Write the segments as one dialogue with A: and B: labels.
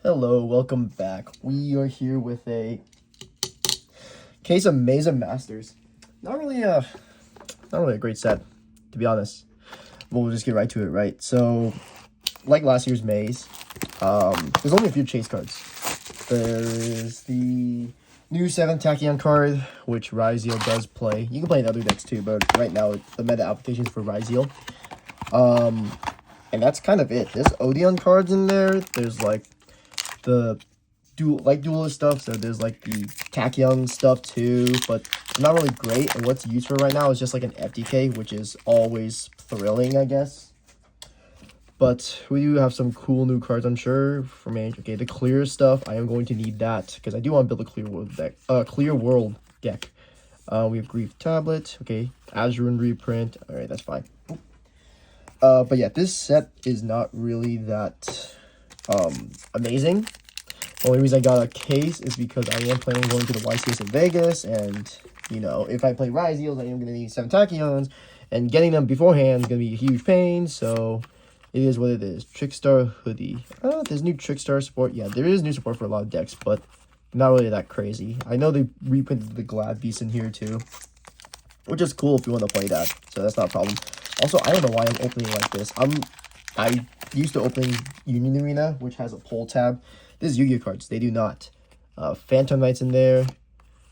A: Hello, welcome back. We are here with a case of Maze of Masters. Not really a great set, to be honest. But we'll just get right to it, right? So, like last year's Maze, there's only a few chase cards. There's the new Seventh Tachyon card, which Ryzeal does play. You can play in other decks too, but right now the meta application is for Ryzeal. And that's kind of it. There's Odeon cards in there. There's like the duelist stuff, so there's like the Tachyon stuff too, but not really great. And what's used for right now is just like an FTK, which is always thrilling, I guess. But we do have some cool new cards, I'm sure, for Mage. Okay, the clear stuff, I am going to need that because I do want to build a clear world deck. We have Grief Tablet. Okay, Azurine reprint. All right, that's fine. But yeah, this set is not really that amazing. The only reason I got a case is because I am planning on going to the YCS in Vegas, and you know, if I play Ryzeals, I am going to need 7 Tachyons, and getting them beforehand is going to be a huge pain, so it is what it is. Trickstar Hoodie. There's new Trickstar support. Yeah, there is new support for a lot of decks, but not really that crazy. I know they reprinted the Glad Beast in here too, which is cool if you want to play that, so that's not a problem. Also, I don't know why I'm opening like this. I used to open Union Arena, which has a pull tab. This is Yu-Gi-Oh cards. They do not. Phantom Knight's in there.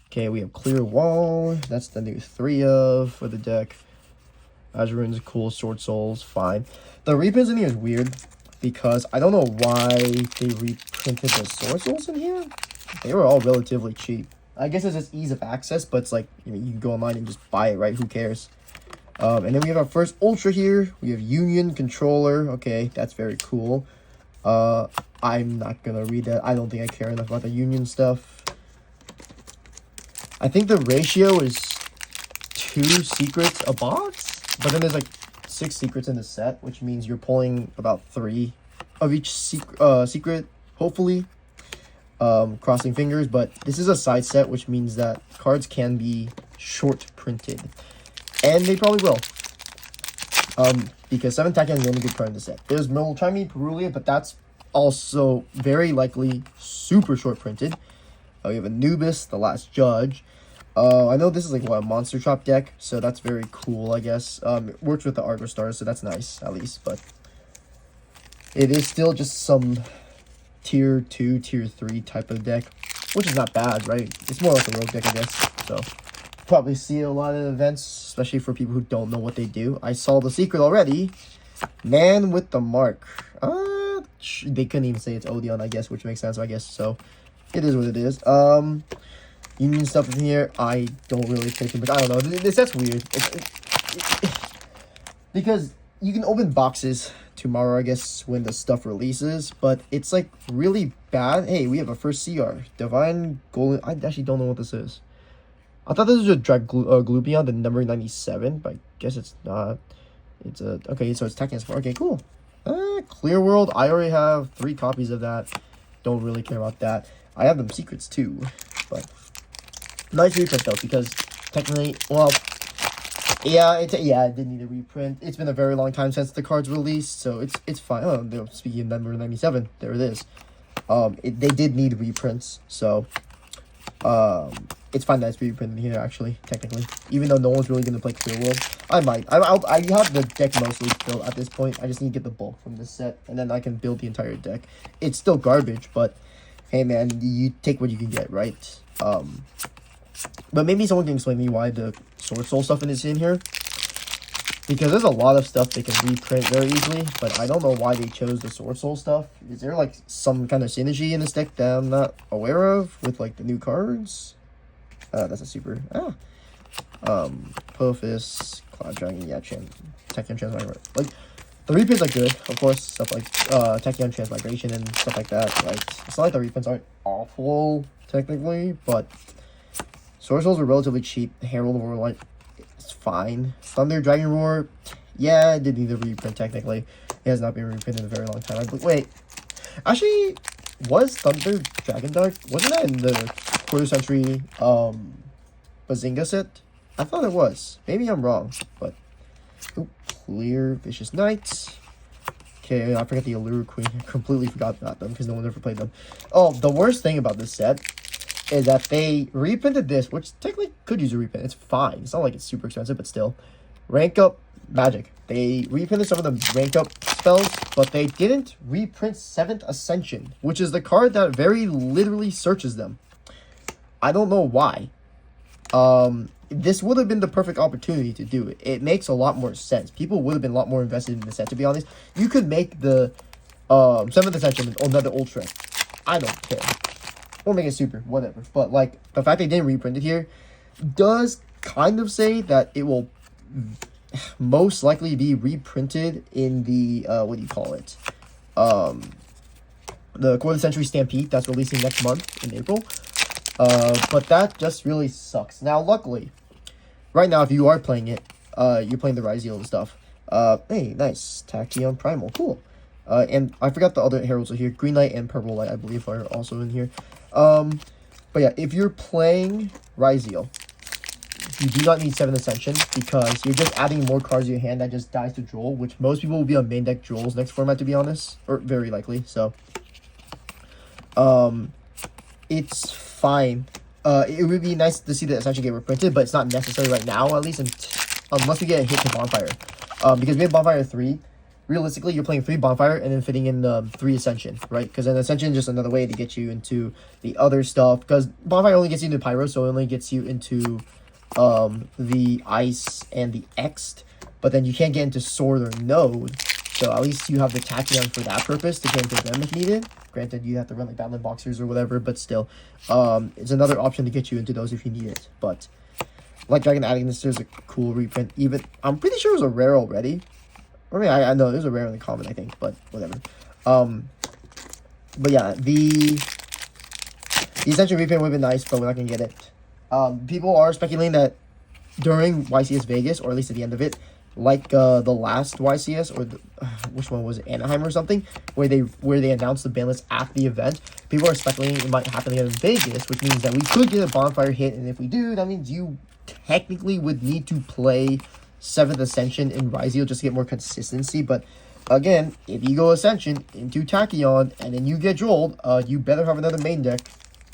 A: Okay, we have Clear Wall. That's the new 3 of for the deck. Azurine's cool. Sword Souls, fine. The reprints in here is weird because I don't know why they reprinted the Sword Souls in here. They were all relatively cheap. I guess it's just ease of access, but it's like, you know, you can go online and just buy it, right? Who cares? And then we have our first Ultra here. We have Union Controller. Okay, that's very cool. I'm not gonna read that. I don't think I care enough about the Union stuff. I think the ratio is 2 secrets a box, but then there's like 6 secrets in the set, which means you're pulling about 3 of each secret, hopefully. Crossing fingers, but this is a side set, which means that cards can be short printed. And they probably will. Because 7 Tachyon is the only good card in the set. There's Miltimi Perulia, but that's also very likely super short printed. We have Anubis, the Last Judge. I know this is like a monster trap deck, so that's very cool, I guess. It works with the Argo Stars, so that's nice, at least. But it is still just some tier 2, tier 3 type of deck, which is not bad, right? It's more like a rogue deck, I guess. So probably see a lot of events, especially for people who don't know what they do. I saw the secret already. Man with the Mark. They couldn't even say it's Odeon, I guess, which makes sense, I guess. So it is what it is. Union stuff in here, I don't really think too much. I don't know. That's weird. Because you can open boxes tomorrow, I guess, when the stuff releases, but it's like really bad. Hey, we have a first CR. Divine Golden. I actually don't know what this is. I thought this was a Glupion, the number 97, but I guess it's not. It's a okay, so it's Tachyon support. Okay, cool. Clear World. I already have 3 copies of that. Don't really care about that. I have them secrets too, but nice reprint though, because technically, well, yeah, it did need a reprint. It's been a very long time since the card's released, so it's fine. Oh, no, speaking of number 97, there it is. They did need reprints, so it's fine that it's reprinted here, actually, technically. Even though no one's really going to play Clear World. I might. I have the deck mostly built at this point. I just need to get the bulk from this set, and then I can build the entire deck. It's still garbage, but hey, man, you take what you can get, right? But maybe someone can explain to me why the Sword Soul stuff is in here. Because there's a lot of stuff they can reprint very easily, but I don't know why they chose the Sword Soul stuff. Is there like some kind of synergy in this deck that I'm not aware of with like the new cards? That's a super. Pophis, Cloud Dragon, yeah, Tachyon Transmigration. Like, the reprints are good, of course, stuff like Tachyon Transmigration and stuff like that. Like, it's not like the reprints aren't awful, technically, but Sword Souls are relatively cheap. Herald of Warlight is fine. Thunder Dragon Roar, yeah, it did need a reprint, technically. It has not been reprinted in a very long time. Wait, actually, was Thunder Dragon Dark, wasn't that in the quarter century Bazinga set? I thought it was. Maybe I'm wrong, but Clear Vicious Knights. Okay, I forgot the Allure Queen. I completely forgot about them because no one ever played them. Oh, the worst thing about this set is that they reprinted this, which technically could use a reprint. It's fine. It's not like it's super expensive, but still. Rank up magic. They reprinted some of the rank up spells, but they didn't reprint Seventh Ascension, which is the card that very literally searches them. I don't know why. This would have been the perfect opportunity to do it. It makes a lot more sense. People would have been a lot more invested in the set, to be honest. You could make the Seventh Ascension another Ultra. I don't care. Or make it super, whatever. But, like, the fact they didn't reprint it here does kind of say that it will most likely be reprinted in the, what do you call it? The Quarter Century Stampede that's releasing next month in April. But that just really sucks. Now, luckily, right now, if you are playing it, you're playing the Ryzeal and stuff. Hey, nice. Tachyon Primal. Cool. And I forgot the other heralds are here. Green Light and Purple Light, I believe, are also in here. But yeah, if you're playing Ryzeal, you do not need 7 Ascension because you're just adding more cards to your hand that just dies to Droll, which most people will be on main deck Drolls next format, to be honest. Or very likely, so. It's fine. It would be nice to see the Ascension get reprinted, but it's not necessary right now, at least, unless we get a hit to Bonfire. Because we have Bonfire 3. Realistically, you're playing 3 Bonfire and then fitting in 3 Ascension, right? Because then Ascension is just another way to get you into the other stuff. Because Bonfire only gets you into Pyro, so it only gets you into the Ice and the Ext. But then you can't get into Sword or Node. So at least you have the Tachyon for that purpose to get into them if needed. Granted, you have to run like Battling Boxers or whatever, but still. It's another option to get you into those if you need it. But like Dragon Agnes, there's a cool reprint. Even I'm pretty sure it was a rare already. I mean, I know there's a rare in the common, I think, but whatever. But yeah, the Ascension reprint would have been nice, but we're not gonna get it. People are speculating that during YCS Vegas, or at least at the end of it, like the last YCS, or which one was it, Anaheim or something, where they announced the ban list at the event. People are speculating it might happen again in Vegas, which means that we could get a Bonfire hit, and if we do, that means you technically would need to play 7th Ascension in Ryzeal just to get more consistency. But again, if you go Ascension into Tachyon and then you get Drolled, you better have another main deck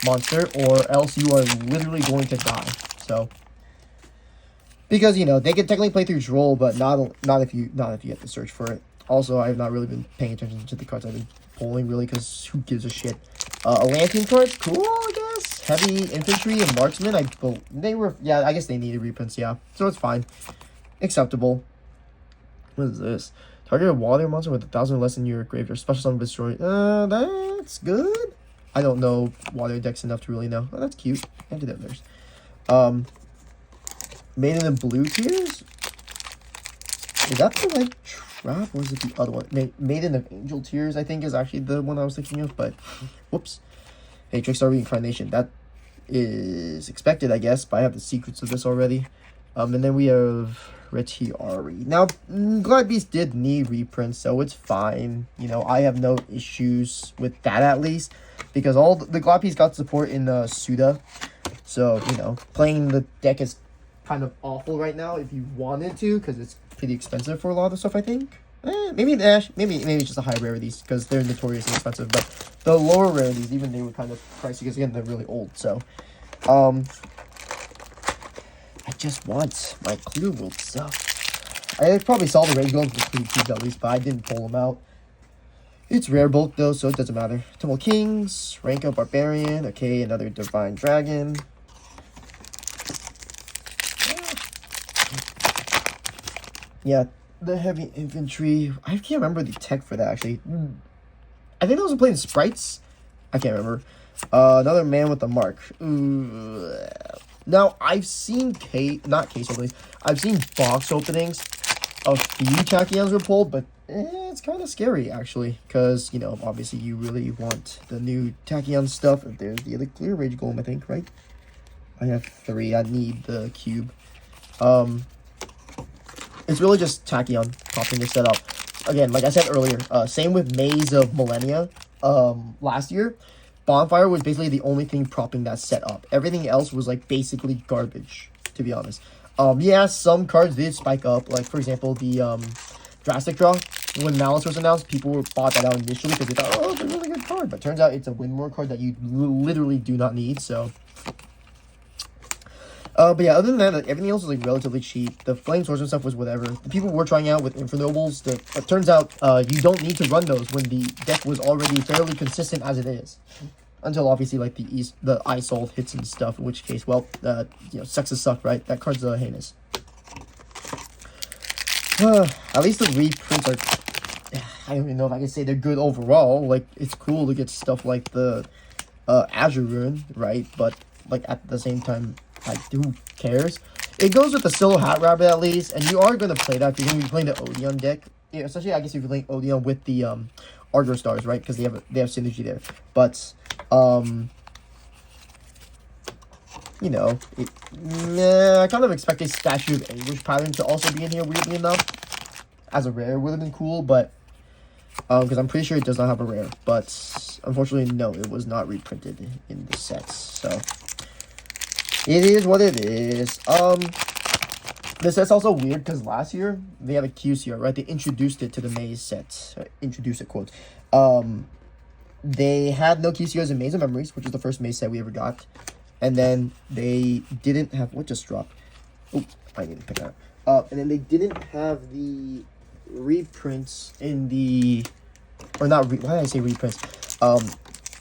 A: monster, or else you are literally going to die. So, because you know they can technically play through Droll, but not if you have to search for it. Also, I have not really been paying attention to the cards I've been pulling, really, because who gives a shit. A Lantern card, cool, I guess. Heavy Infantry and Marksman, I guess they needed reprints, yeah. So it's fine. Acceptable. What is this? Target a water monster with 1,000 or less in your graveyard. Special summon destroy. That's good. I don't know water decks enough to really know. Oh, that's cute. Antidote. Maiden in Blue Tears? Is that the right trap, or is it the other one? Maiden of Angel Tears, I think, is actually the one I was thinking of, but whoops. Hey, Trickstar Reincarnation. That is expected, I guess, but I have the secrets of this already. And then we have Retiari. Now, Glad Beast did need reprints, so it's fine. You know, I have no issues with that, at least, because all the Glad Beast got support in Suda. So, you know, playing the deck is kind of awful right now if you wanted to, because it's pretty expensive for a lot of stuff, I think. Maybe it's just the high rarities, because they're notoriously expensive, but the lower rarities, even they were kind of pricey, because again, they're really old, so. I just want my Clear World stuff. I probably saw the Rage Golems with Clear Cubes at least, but I didn't pull them out. It's rare bulk though, so it doesn't matter. Temple Kings, rank up Barbarian, okay, another Divine Dragon. Yeah, the Heavy Infantry. I can't remember the tech for that actually. I think that was playing Sprites. I can't remember. Another Man with a Mark. Now, I've seen I've seen box openings. A few Tachyons were pulled, but it's kind of scary, actually. Because, you know, obviously you really want the new Tachyon stuff. There's the other Clear Rage Golem, I think, right? I have 3. I need the cube. It's really just Tachyon popping this set up. Again, like I said earlier, same with Maze of Millennia last year. Bonfire was basically the only thing propping that set up. Everything else was like basically garbage, to be honest. Yeah, some cards did spike up, like for example the Drastic Draw. when Malice was announced, people bought that out initially because they thought, oh, it's a really good card. But turns out it's a Win-More card that you literally do not need, so... but yeah, other than that, like, everything else was like relatively cheap. The Flame Swords and stuff was whatever. The people were trying out with Infernobles. It turns out you don't need to run those when the deck was already fairly consistent as it is. Until obviously like the Isolt hits and stuff, in which case, well, you know, sucks to suck, right? That card's heinous. At least the reprints are, I don't even know if I can say they're good overall. Like, it's cool to get stuff like the Azure Rune, right? But like at the same time, like, who cares? It goes with the Solo Hat Rabbit at least, and you are going to play that if you're going to be playing the Odeon deck. Yeah, especially, I guess, if you're playing Odeon with the Argo Stars, right? Because they have synergy there. But, you know, I kind of expect a Statue of Anguish pattern to also be in here, weirdly enough. As a rare would have been cool, but, because I'm pretty sure it does not have a rare. But, unfortunately, no, it was not reprinted in the sets, so... It is what it is. This set's also weird because last year they had a QCR, right? They introduced it to the Maze set. Introduced it, quote. They had no QCRs in Maze of Memories, which is the first Maze set we ever got. And then they didn't have... What just dropped? Oh, I need to pick that up. And then they didn't have the reprints in the... Or not... Why did I say reprints?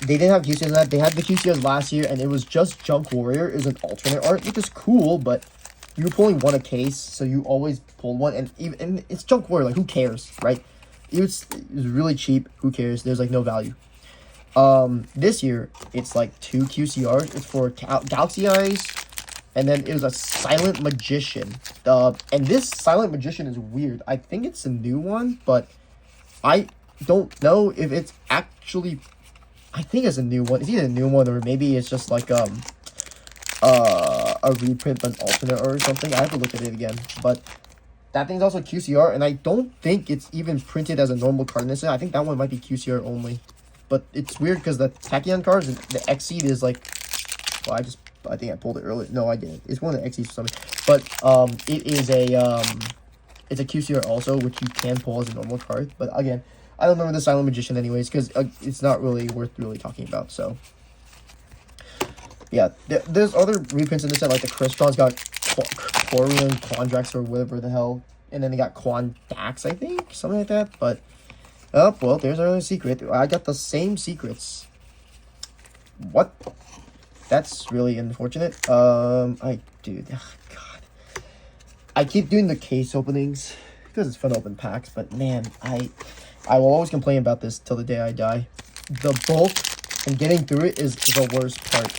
A: They didn't have QCRs in that. They had the QCRs last year, and it was just Junk Warrior. It was an alternate art, which is cool, but you were pulling one a case, so you always pull one, and it's Junk Warrior. Like, who cares, right? It was really cheap. Who cares? There's, like, no value. This year, it's, like, 2 QCRs. It's for Galaxy Eyes, and then it was a Silent Magician. And this Silent Magician is weird. I think it's a new one, but I don't know if it's actually... I think it's a new one. It's either a new one or maybe it's just like a reprint but an alternate or something. I have to look at it again. But that thing's also QCR, and I don't think it's even printed as a normal card in this set. I think that one might be QCR only. But it's weird because the Tachyon cards, the Xseed is like... Well, I think I pulled it earlier. No, I didn't. It's one of the Xseeds or something. But it is a... It's a QCR also, which you can pull as a normal card. But again... I don't remember the Silent Magician anyways, because it's not really worth really talking about, so. Yeah, there's other reprints in this set, like the Crystron's got Quarian Quandrax or whatever the hell. And then they got Quandax, I think, something like that. But, oh, well, there's another secret. I got the same secrets. What? That's really unfortunate. Dude, oh, God. I keep doing the case openings, because it's fun to open packs, but man, I will always complain about this till the day I die. The bulk and getting through it is the worst part.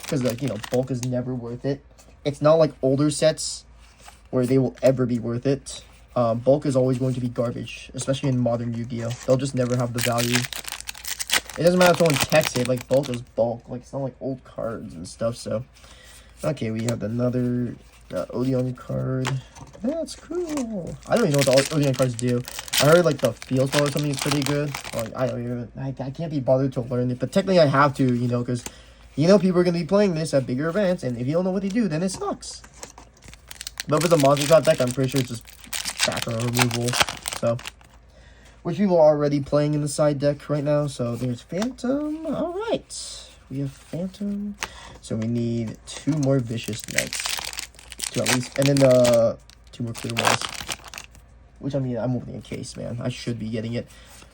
A: Because, like, you know, bulk is never worth it. It's not like older sets where they will ever be worth it. Bulk is always going to be garbage, especially in modern Yu-Gi-Oh! They'll just never have the value. It doesn't matter if someone texts it, like, bulk is bulk. Like, it's not like old cards and stuff, so. Okay, we have another Odeon card. That's cool. I don't even know what the Odeon cards do. I heard like the field spell or something is pretty good. Like, I don't even... I can't be bothered to learn it. But technically I have to, you know, because, you know, people are going to be playing this at bigger events. And if you don't know what they do, then it sucks. But for the monster shot deck, I'm pretty sure it's just background removal. So, which people are already playing in the side deck right now. So there's Phantom. Alright. We have Phantom. So we need 2 more Vicious Knights. 2 at least. And then 2 more Clear Walls. Which, I mean, I'm opening a case, man. I should be getting it.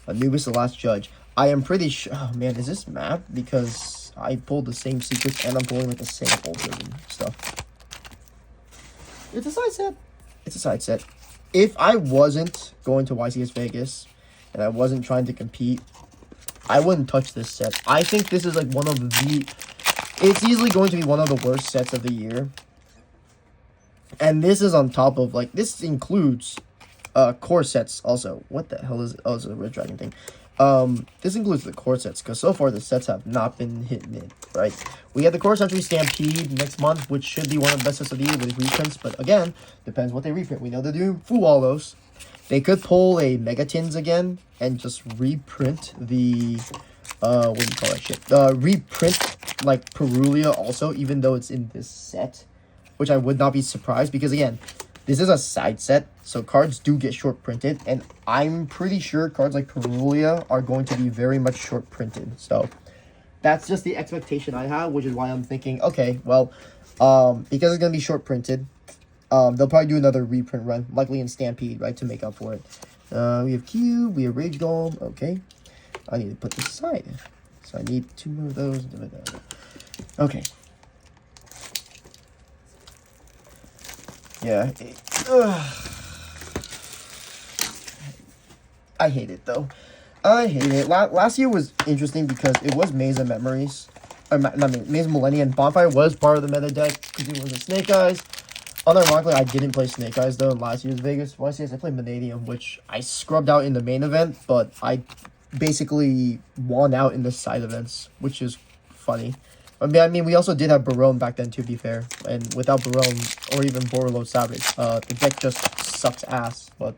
A: Anubis, the Last Judge. I am pretty sure... Oh, man, is this map? Because I pulled the same secrets and I'm pulling, like, the same old stuff. It's a side set. It's a side set. If I wasn't going to YCS Vegas and I wasn't trying to compete, I wouldn't touch this set. I think this is, like, one of the... It's easily going to be one of the worst sets of the year. And this is on top of, like... This includes... core sets also. What the hell is it? Oh, it's a Red Dragon thing. This includes the core sets, because so far the sets have not been hitting it, right? We have the Core Century Stampede next month, which should be one of the best sets of the year with reprints, but again, depends what they reprint. We know they're doing Fuwalos. They could pull a Megatins again and just reprint the what do you call that shit? Reprint like Perulia also, even though it's in this set, which I would not be surprised, because again, This is a side set, so cards do get short printed, and I'm pretty sure cards like Perulia are going to be very much short printed. So that's just the expectation I have, which is why I'm thinking, okay, well, because it's gonna be short printed, they'll probably do another reprint run, likely in Stampede, right, to make up for it. We have Cube, we have Rage Golem. Okay, I need to put this aside, so I need 2 more of those. Okay. Yeah. I hate it though. I hate it. Last year was interesting because it was Maze of Memories. Not Maze of Millennium. Bonfire was part of the meta deck because it was a Snake Eyes. Unironically, I didn't play Snake Eyes though in last year's Vegas. YCS, I played Vanadium, which I scrubbed out in the main event, but I basically won out in the side events, which is funny. I mean, we also did have Barone back then, to be fair. And without Barone, or even Borolo Savage, the deck just sucks ass. But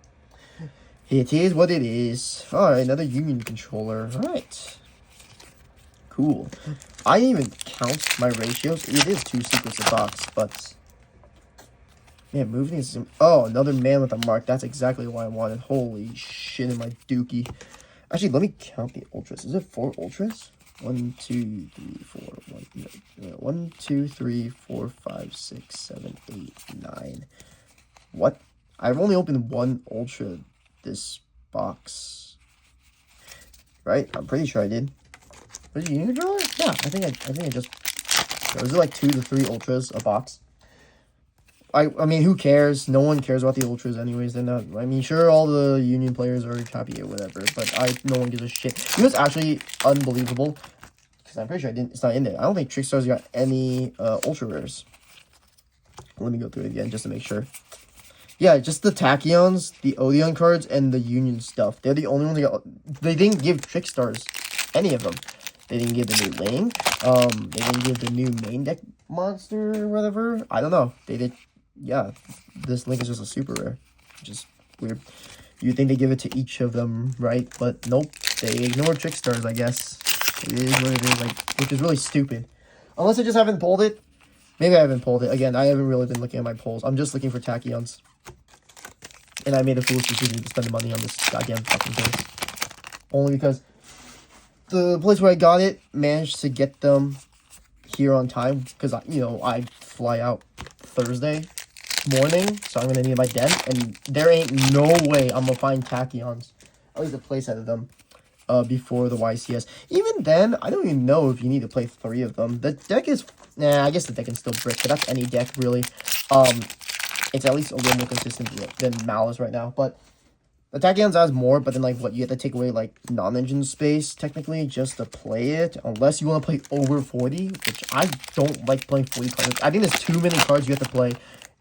A: it is what it is. Alright, another Union controller. Alright. Cool. I didn't even count my ratios. It is 2 secrets a box, but... Man, moving is... Oh, another man with a mark. That's exactly what I wanted. Holy shit in my dookie. Actually, let me count the ultras. Is it 4 ultras? 1, 2, 3, 4, 1, 2, 3, 4, 5, 6, 7, 8, 9. What? I've only opened 1 ultra this box. Right? I'm pretty sure I did. Was it Union Controller? Yeah, I think I just... Was it like 2 to 3 ultras a box? I mean, who cares? No one cares about the ultras anyways. They're not... I mean, sure, all the Union players are happy or whatever, but no one gives a shit. You know what's actually unbelievable? Because I'm pretty sure it's not in there. I don't think Trickstar's got any ultra rares. Let me go through it again just to make sure. Yeah, just the Tachyons, the Odeon cards, and the Union stuff. They're the only ones that got... They didn't give Trickstars any of them. They didn't give the new Link. They didn't give the new main deck monster or whatever. I don't know. They did... Yeah, this Link is just a super rare, which is weird. You'd think they give it to each of them, right? But nope, they ignore Trickstars, I guess. It is what it is, like, which is really stupid. Unless I just haven't pulled it. Maybe I haven't pulled it. Again, I haven't really been looking at my polls. I'm just looking for Tachyons. And I made a foolish decision to spend the money on this goddamn fucking case. Only because the place where I got it managed to get them here on time. Because, you know, I fly out Thursday morning, so I'm gonna need my den, and there ain't no way I'm gonna find Tachyons, at least a playset of them, before the YCS. Even then, I don't even know if you need to play 3 of them. The deck is, I guess the deck can still brick, but that's any deck really. It's at least a little more consistent than Malice right now, but the Tachyons has more, but then like what, you have to take away like non-engine space technically just to play it, unless you want to play over 40, which I don't like playing 40 cards. I think there's too many cards you have to play.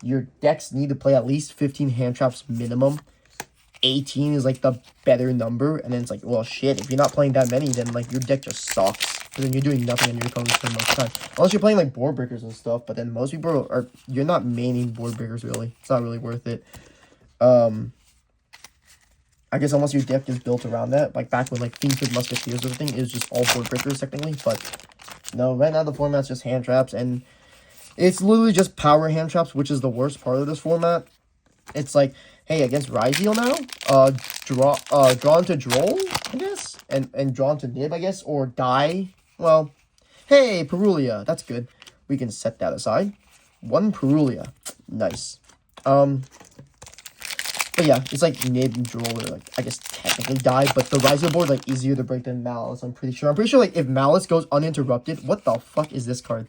A: Your decks need to play at least 15 hand traps minimum. 18 is like the better number, and then it's like, well, shit, if you're not playing that many, then like your deck just sucks. But then you're doing nothing on your opponent's turn most of the time. Unless you're playing like board breakers and stuff, but then most people are, you're not maining board breakers really. It's not really worth it. I guess unless your deck is built around that, like back when like Fiends with Musketeers or thing, it was just all board breakers technically, but no, right now the format's just hand traps, and it's literally just power hand traps, which is the worst part of this format. It's like, hey, against Ryzeal now, draw into Droll, I guess, and draw into Nib, I guess, or die. Well, hey, Perulia, that's good. We can set that aside. 1 Perulia, nice. But yeah, it's like Nib and Droll are like, I guess technically die, but the Ryzeal board like easier to break than Malice, I'm pretty sure. I'm pretty sure like if Malice goes uninterrupted, what the fuck is this card?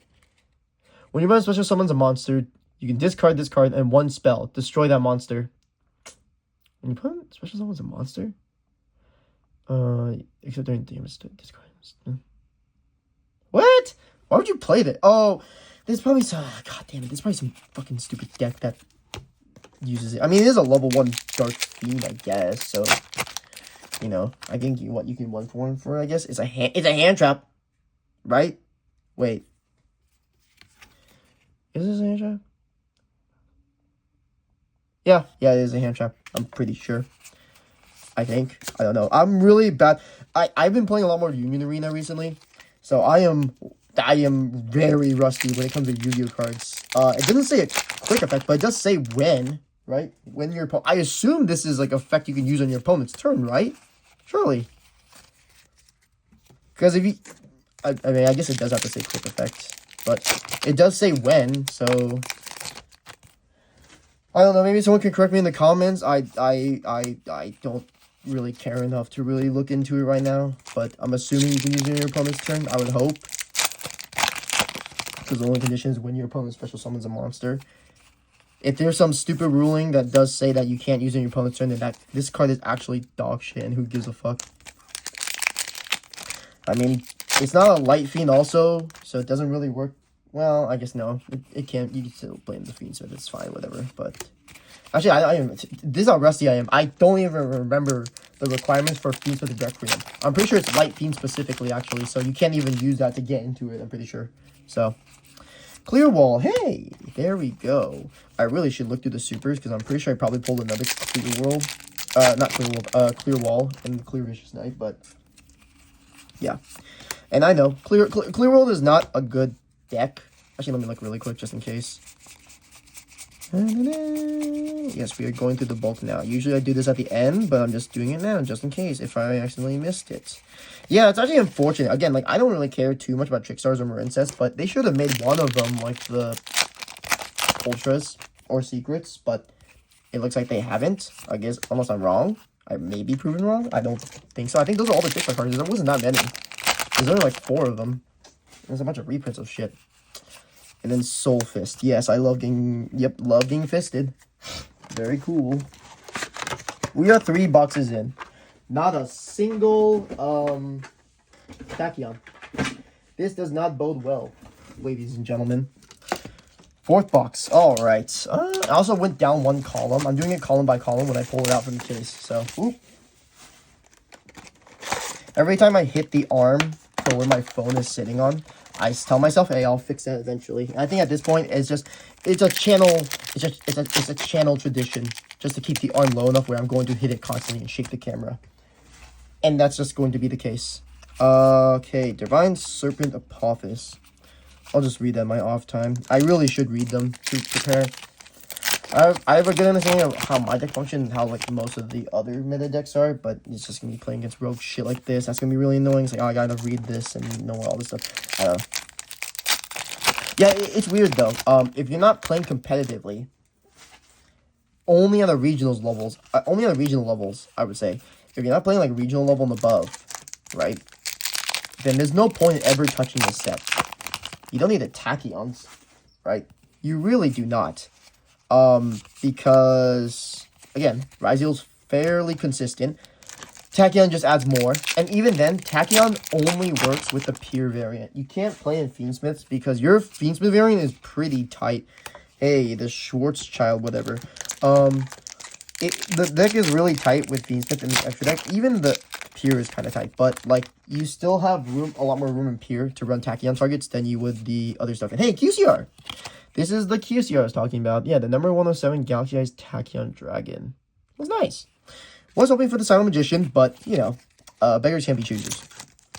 A: When your opponent special summons a monster, you can discard this card and 1 spell. Destroy that monster. When your opponent special summons a monster? Except during damage to discard. What? Why would you play that? Oh, there's probably some... God damn it. There's probably some fucking stupid deck that uses it. I mean, it is a level 1 Dark Fiend, I guess. So, you know, I think what you can 1 for, I guess, is it's a hand trap. Right? Wait. Is this a hand trap? Yeah, it is a hand trap. I'm pretty sure. I think. I don't know. I'm really bad. I've been playing a lot more Union Arena recently, so I am very rusty when it comes to Yu-Gi-Oh cards. It doesn't say a quick effect, but it does say when. right? When your I assume this is like effect you can use on your opponent's turn, right? Surely. Because if you, I mean, I guess it does have to say quick effect, but it does say when, so I don't know. Maybe someone can correct me in the comments. I don't really care enough to really look into it right now, but I'm assuming you can use it on your opponent's turn. I would hope, because the only condition is when your opponent special summons a monster. If there's some stupid ruling that does say that you can't use it on your opponent's turn, then this card is actually dog shit, and who gives a fuck? I mean, it's not a light fiend also, so it doesn't really work. Well, I guess no. It can't. You can still blame the fiend, so it's fine, whatever. But actually, this is how rusty I am. I don't even remember the requirements for fiends with the Requiem. I'm pretty sure it's light fiend specifically, actually, so you can't even use that to get into it, I'm pretty sure. So, clear wall. Hey, there we go. I really should look through the supers, because I'm pretty sure I probably pulled another clear world. Not clear world, clear wall and clear vicious knight, but yeah. And I know, clear world is not a good deck. Actually, let me look really quick just in case. Yes, we are going through the bulk now. Usually I do this at the end, but I'm just doing it now just in case if I accidentally missed it. Yeah, it's actually unfortunate. Again, like, I don't really care too much about Trickstars or Marincess, but they should have made one of them like the Ultras or Secrets, but it looks like they haven't. I guess, unless I'm wrong. I may be proven wrong. I don't think so. I think those are all the Trickstar cards. There wasn't that many. There's only like 4 of them. There's a bunch of reprints of shit. And then Soul Fist. Yes, I love getting... Yep, love getting fisted. Very cool. We are 3 boxes in. Not a single Tachyon. This does not bode well, ladies and gentlemen. 4th box. Alright. I also went down 1 column. I'm doing it column by column when I pull it out from the case. So, oop. Every time I hit the arm for where my phone is sitting on, I tell myself, hey, I'll fix that eventually. And I think at this point, it's a channel tradition, just to keep the arm low enough where I'm going to hit it constantly and shake the camera. And that's just going to be the case. Okay, Divine Serpent Apophis. I'll just read that in my off time. I really should read them to prepare. I have a good understanding of how my deck functions and how, like, most of the other meta decks are, but it's just going to be playing against rogue shit like this. That's going to be really annoying. It's like, oh, I got to read this and know all this stuff. I don't know. Yeah, it's weird, though. If you're not playing competitively, only on the regional levels, I would say. If you're not playing, like, regional level and above, right, then there's no point in ever touching this set. You don't need the Tachyons, right? You really do not. Because, again, Ryzeal's fairly consistent. Tachyon just adds more. And even then, Tachyon only works with the Peer variant. You can't play in Fiendsmiths because your Fiendsmith variant is pretty tight. Hey, the Schwarzschild, whatever. The deck is really tight with Fiendsmith and the extra deck. Even the Peer is kind of tight. But, like, you still have a lot more room in Peer to run Tachyon targets than you would the other stuff. And hey, QCR! This is the QCR I was talking about. Yeah, the number 107 Galaxy Eyes Tachyon Dragon. It was nice. Was hoping for the Silent Magician, but, you know, beggars can't be choosers.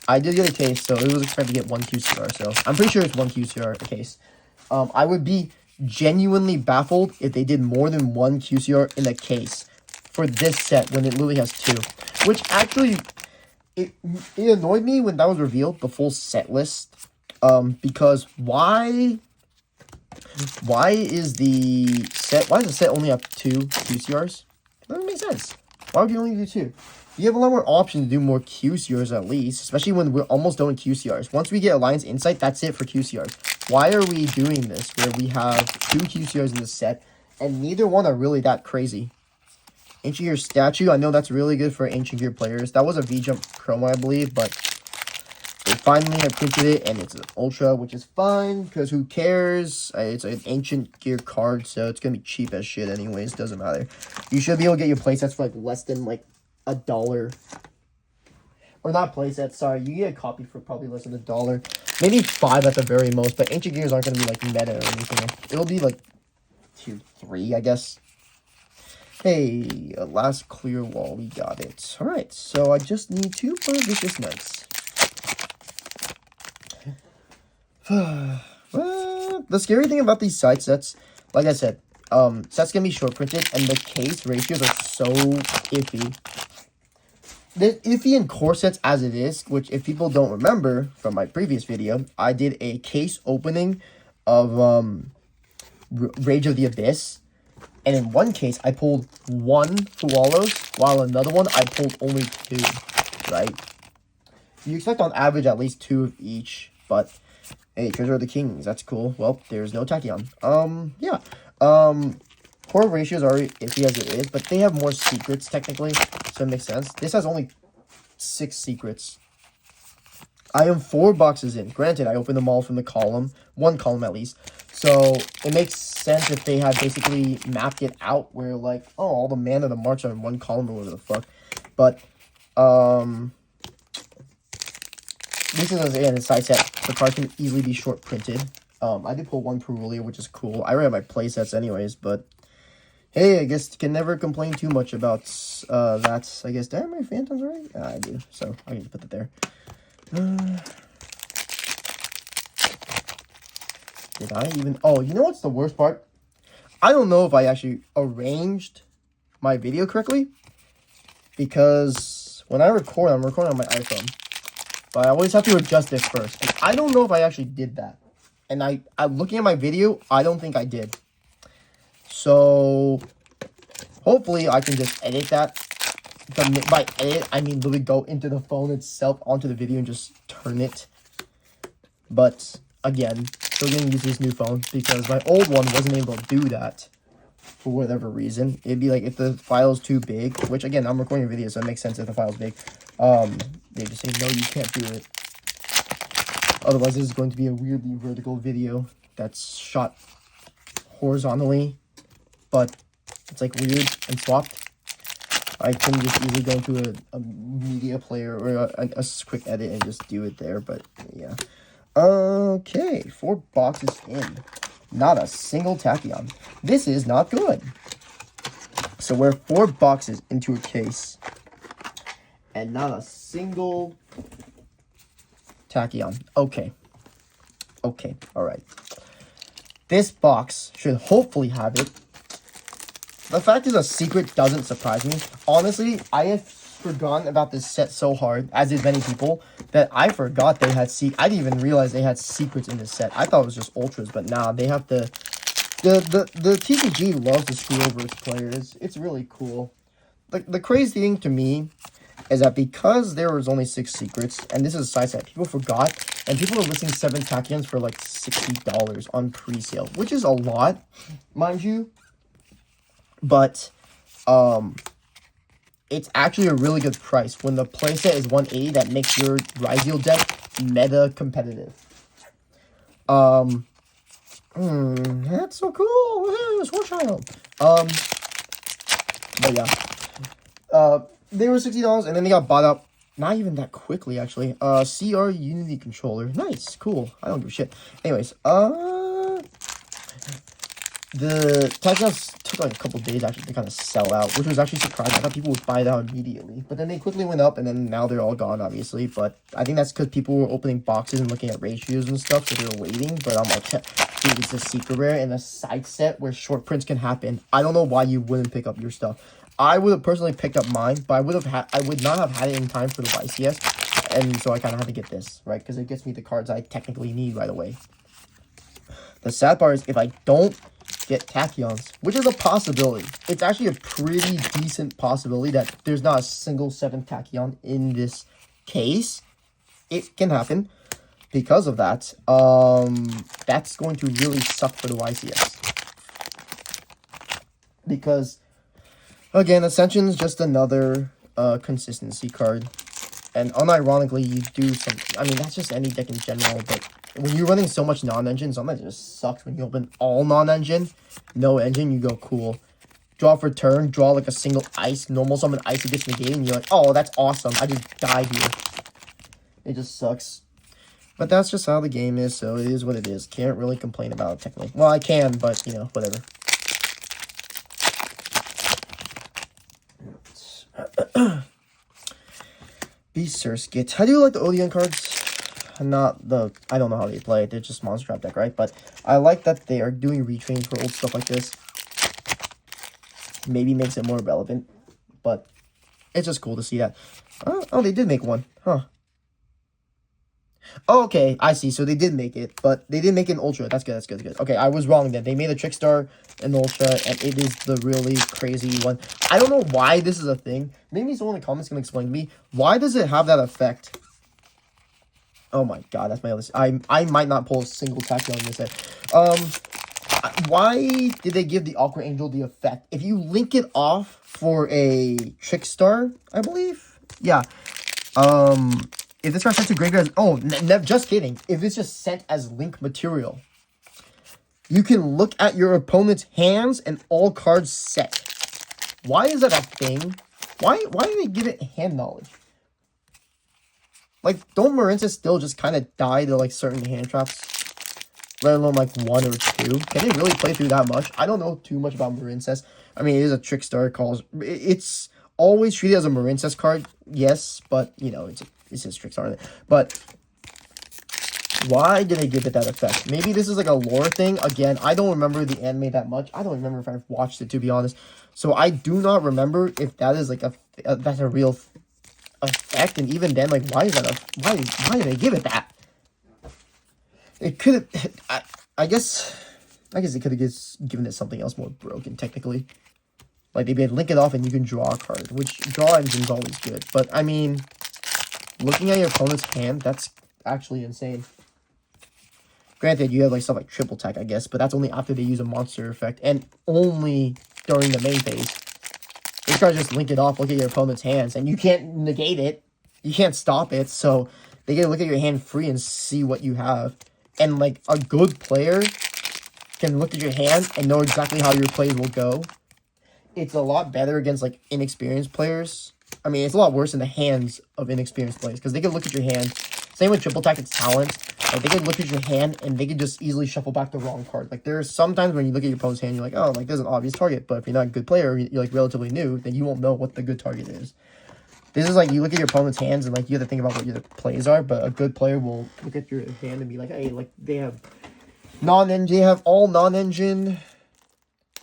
A: I did get a case, so it was expected to get 1 QCR, so I'm pretty sure it's 1 QCR a case. I would be genuinely baffled if they did more than 1 QCR in a case for this set when it literally has 2. Which actually, it annoyed me when that was revealed, the full set list. Because why is the set only have 2 QCRs? That doesn't make sense. Why would you only do 2? You have a lot more options to do more QCRs at least, especially when we're almost done with QCRs. Once we get Alliance Insight, that's it for QCRs. Why are we doing this where we have 2 QCRs in this set, and neither one are really that crazy? Ancient Gear Statue, I know that's really good for Ancient Gear players. That was a V-Jump promo, I believe, but they finally have printed it, and it's an Ultra, which is fine, because who cares? It's an Ancient Gear card, so it's going to be cheap as shit anyways. Doesn't matter. You should be able to get your playsets for, like, less than, like, $1. Or not playsets, sorry. You get a copy for probably less than $1. Maybe $5 at the very most, but Ancient Gears aren't going to be, like, meta or anything. It'll be, like, 2, 3, I guess. Hey, last clear wall. We got it. Alright, so I just need 2 for Vicious Knights. Well, the scary thing about these side sets, like I said, sets can be short printed, and the case ratios are so iffy. They're iffy in core sets as it is, which if people don't remember from my previous video, I did a case opening of Rage of the Abyss, and in one case I pulled 1 Fualos, while another one I pulled only 2, right? You expect on average at least 2 of each, but hey, Treasure of the Kings, that's cool. Well, there's no Tachyon. Yeah. Core ratios are iffy as it is, but they have more secrets technically, so it makes sense. This has only 6 secrets. I am 4 boxes in. Granted, I opened them all from the column, 1 column at least. So it makes sense if they had basically mapped it out where like, oh, all the Man of the March are in 1 column or whatever the fuck. But this is again a side set. The card can easily be short printed. I did pull 1 Perulia, which is cool. I already have my play sets anyways, but hey, I guess you can never complain too much about that. I guess, did I have my Phantoms already? I do, so I can put that there. Did I even... Oh, you know what's the worst part? I don't know if I actually arranged my video correctly, because when I record, I'm recording on my iPhone. But I always have to adjust this first. And I don't know if I actually did that. And I'm looking at my video, I don't think I did. So, hopefully I can just edit that. By edit, I mean literally go into the phone itself, onto the video, and just turn it. But, again, still gonna use this new phone, because my old one wasn't able to do that. For whatever reason. It'd be like, if the file's too big, which, again, I'm recording a video, so it makes sense if the file's big. They just say, no, you can't do it. Otherwise, this is going to be a weirdly vertical video that's shot horizontally, but it's like weird and swapped. I can just easily go into a media player or a quick edit and just do it there, but yeah. Okay, 4 boxes in. Not a single Tachyon. This is not good. So we're 4 boxes into a case, and not a single Tachyon. Okay. Okay, alright. This box should hopefully have it. The fact is a secret doesn't surprise me. Honestly, I have forgotten about this set so hard, as did many people, that I forgot they had I didn't even realize they had secrets in this set. I thought it was just ultras, but nah, they have the TCG loves to screw over its players. It's really cool. The crazy thing to me is that because there was only 6 secrets, and this is a side set, people forgot, and people are listing Seventh Tachyons for like $60 on pre-sale, which is a lot, mind you. But, it's actually a really good price when the playset is 180. That makes your Ryzeal deck meta competitive. That's so cool. Woohoo, Sword Child. But yeah, they were $60, and then they got bought up. Not even that quickly, actually. CR Unity controller. Nice, cool. I don't give a shit. Anyways, the Tachyons took like a couple days actually to kind of sell out, which was actually surprising. I thought people would buy it out immediately, but then they quickly went up, and then now they're all gone, obviously. But I think that's because people were opening boxes and looking at ratios and stuff, so they were waiting. But I'm like, dude, it's a secret rare and a side set where short prints can happen. I don't know why you wouldn't pick up your stuff. I would have personally picked up mine, but I would not have had it in time for the YCS, and so I kind of had to get this, right? Because it gets me the cards I technically need right away. The sad part is if I don't get Tachyons, which is a possibility. It's actually a pretty decent possibility that there's not a single 7th Tachyon in this case. It can happen. Because of that, that's going to really suck for the YCS. Because, again, Ascension's just another consistency card. And unironically, you do some... I mean, that's just any deck in general, but when you're running so much non-engine, sometimes it just sucks when you open all non-engine. No engine, you go, cool. Draw for turn, draw like a single ice, normal summon ice, it gets negated, and you're like, oh, that's awesome, I just died here. It just sucks. But that's just how the game is, so it is what it is. Can't really complain about it, technically. Well, I can, but, you know, whatever. Beast Surskit. I do like the Odeon cards. Not the... I don't know how they play. They're just monster trap deck, right? But I like that they are doing retrain for old stuff like this. maybe makes it more relevant. But it's just cool to see that. Oh, they did make one. Huh. Oh, okay, I see. So they did make it, but they didn't make an Ultra. That's good, that's good, that's good. Okay, I was wrong then. They made a Trickstar and Ultra, and it is the really crazy one. I don't know why this is a thing. Maybe someone in the comments can explain to me. Why does it have that effect? Oh my god, that's my other... I might not pull a single Tachyon in this set. Why did they give the Aqua Angel the effect? If you link it off for a Trickstar, I believe? Yeah. If this card sent to graveyard as... Oh, just kidding. If it's just sent as link material, you can look at your opponent's hands and all cards set. Why is that a thing? Why do they give it hand knowledge? Like, don't Marincess still just kind of die to, like, certain hand traps? Let alone, like, 1 or 2? Can they really play through that much? I don't know too much about Marincess. I mean, it is a Trickstar calls. It's always treated as a Marincess card, yes, but, you know, it's just Trickstar in it. But why did they give it that effect? Maybe this is, like, a lore thing. Again, I don't remember the anime that much. I don't remember if I've watched it, to be honest. So I do not remember if that is, like, that's a real effect, and even then, like, why is that why did they give it that? It could have... I guess it could have given it something else more broken, technically. Like, they'd link it off and you can draw a card, which draw engine is always good. But, I mean, looking at your opponent's hand, that's actually insane. Granted, you have, like, stuff like triple tech, I guess, but that's only after they use a monster effect, and only during the main phase. This card just link it off, look at your opponent's hands, and you can't negate it. You can't stop it, so they get to look at your hand free and see what you have. And, like, a good player can look at your hand and know exactly how your plays will go. It's a lot better against, like, inexperienced players. I mean, it's a lot worse in the hands of inexperienced players, because they can look at your hand. Same with triple attack, it's talent. Like, they can look at your hand, and they can just easily shuffle back the wrong card. Like, there's sometimes when you look at your opponent's hand, you're like, oh, like, there's an obvious target. But if you're not a good player, or you're, like, relatively new, then you won't know what the good target is. This is like, you look at your opponent's hands, and, like, you have to think about what your plays are. But a good player will look at your hand and be like, hey, like, they have they have all non-engine.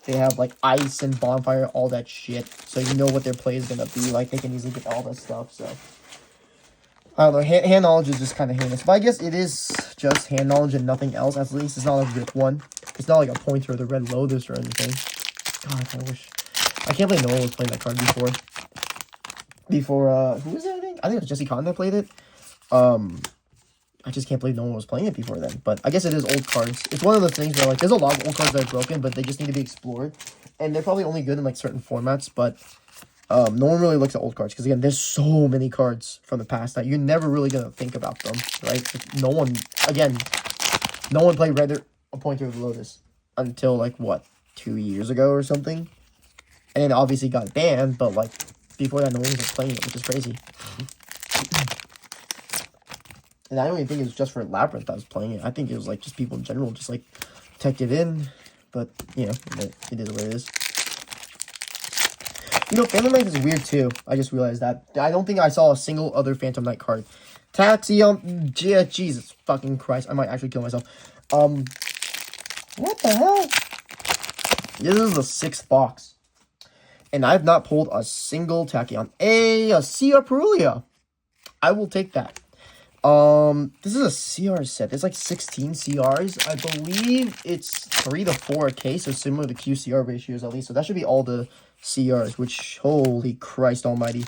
A: They have, like, ice and bonfire, all that shit. So you know what their play is going to be. Like, they can easily get all that stuff, so... I don't know, hand knowledge is just kind of heinous. But I guess it is just hand knowledge and nothing else. At least it's not a rip one. It's not like a pointer or the Red Lotus or anything. God, I wish... I can't believe no one was playing that card before. Who was it, I think? I think it was Jesse Conn that played it. I just can't believe no one was playing it before then. But I guess it is old cards. It's one of the things where, like, there's a lot of old cards that are broken, but they just need to be explored. And they're probably only good in, like, certain formats, but... no one really looks at old cards, because, again, there's so many cards from the past that you're never really going to think about them, right? No one played Red a Pointer of the Lotus until, like, what, 2 years ago or something? And then obviously got banned, but, like, before that, no one was playing it, which is crazy. And I don't even think it was just for Labyrinth that was playing it. I think it was, like, just people in general just, like, teched it in. But, you know, it is what it is. You know, Phantom Knight is weird, too. I just realized that. I don't think I saw a single other Phantom Knight card. Tachyon, yeah, Jesus fucking Christ. I might actually kill myself. What the hell? This is the 6th box. And I've not pulled a single Tachyon. A CR Perulia. I will take that. This is a CR set. There's like 16 CRs. I believe it's 3 to 4 a case, so similar to QCR ratios at least. So that should be all the CRs, which, holy Christ almighty.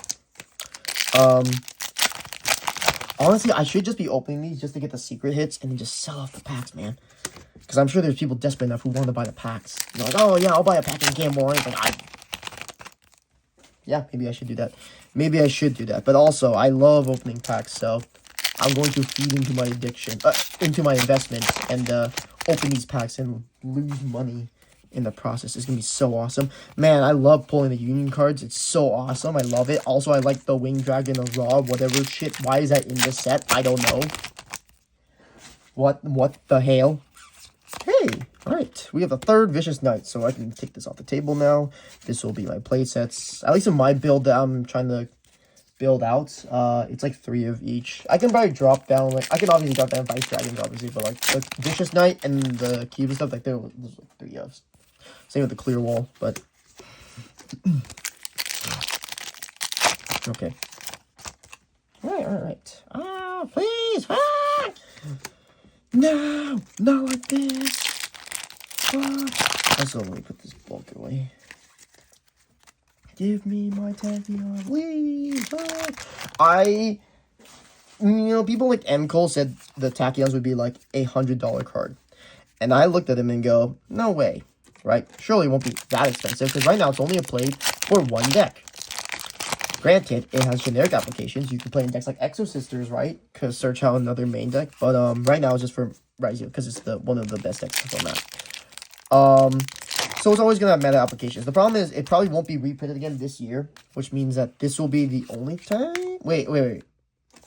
A: Honestly, I should just be opening these just to get the secret hits and then just sell off the packs, man. Because I'm sure there's people desperate enough who want to buy the packs. They're like, oh yeah, I'll buy a pack and gamble. And like, yeah, maybe I should do that. Maybe I should do that. But also, I love opening packs, so I'm going to feed into my addiction, into my investments, and open these packs and lose money in the process. It's going to be so awesome. Man, I love pulling the Union cards. It's so awesome. I love it. Also, I like the Winged Dragon of Raw, whatever shit. Why is that in this set? I don't know. What the hell? Hey, alright. We have a 3rd Vicious Knight, so I can take this off the table now. This will be my play sets. At least in my build that I'm trying to build out. It's like 3 of each. I can probably drop down, like, I can obviously drop down Vice Dragons, obviously, but like the Vicious Knight and the Cube and stuff, like, there's like 3 of. Same with the Clear Wall, but Okay. Alright. Ah, please! Ah! No! Not like this! Ah. Also, let me put this bulk away. Give me my Tachyon, please! Ah. People like M. Cole said the Tachyons would be like $100 card. And I looked at him and go, no way, right? Surely it won't be that expensive, because right now it's only a play for one deck. Granted, it has generic applications. You can play in decks like Exo Sisters, right? Because search out another main deck. But right now it's just for Rise, because it's one of the best decks on that. So it's always going to have meta applications. The problem is it probably won't be reprinted again this year, which means that this will be the only time. Wait. Let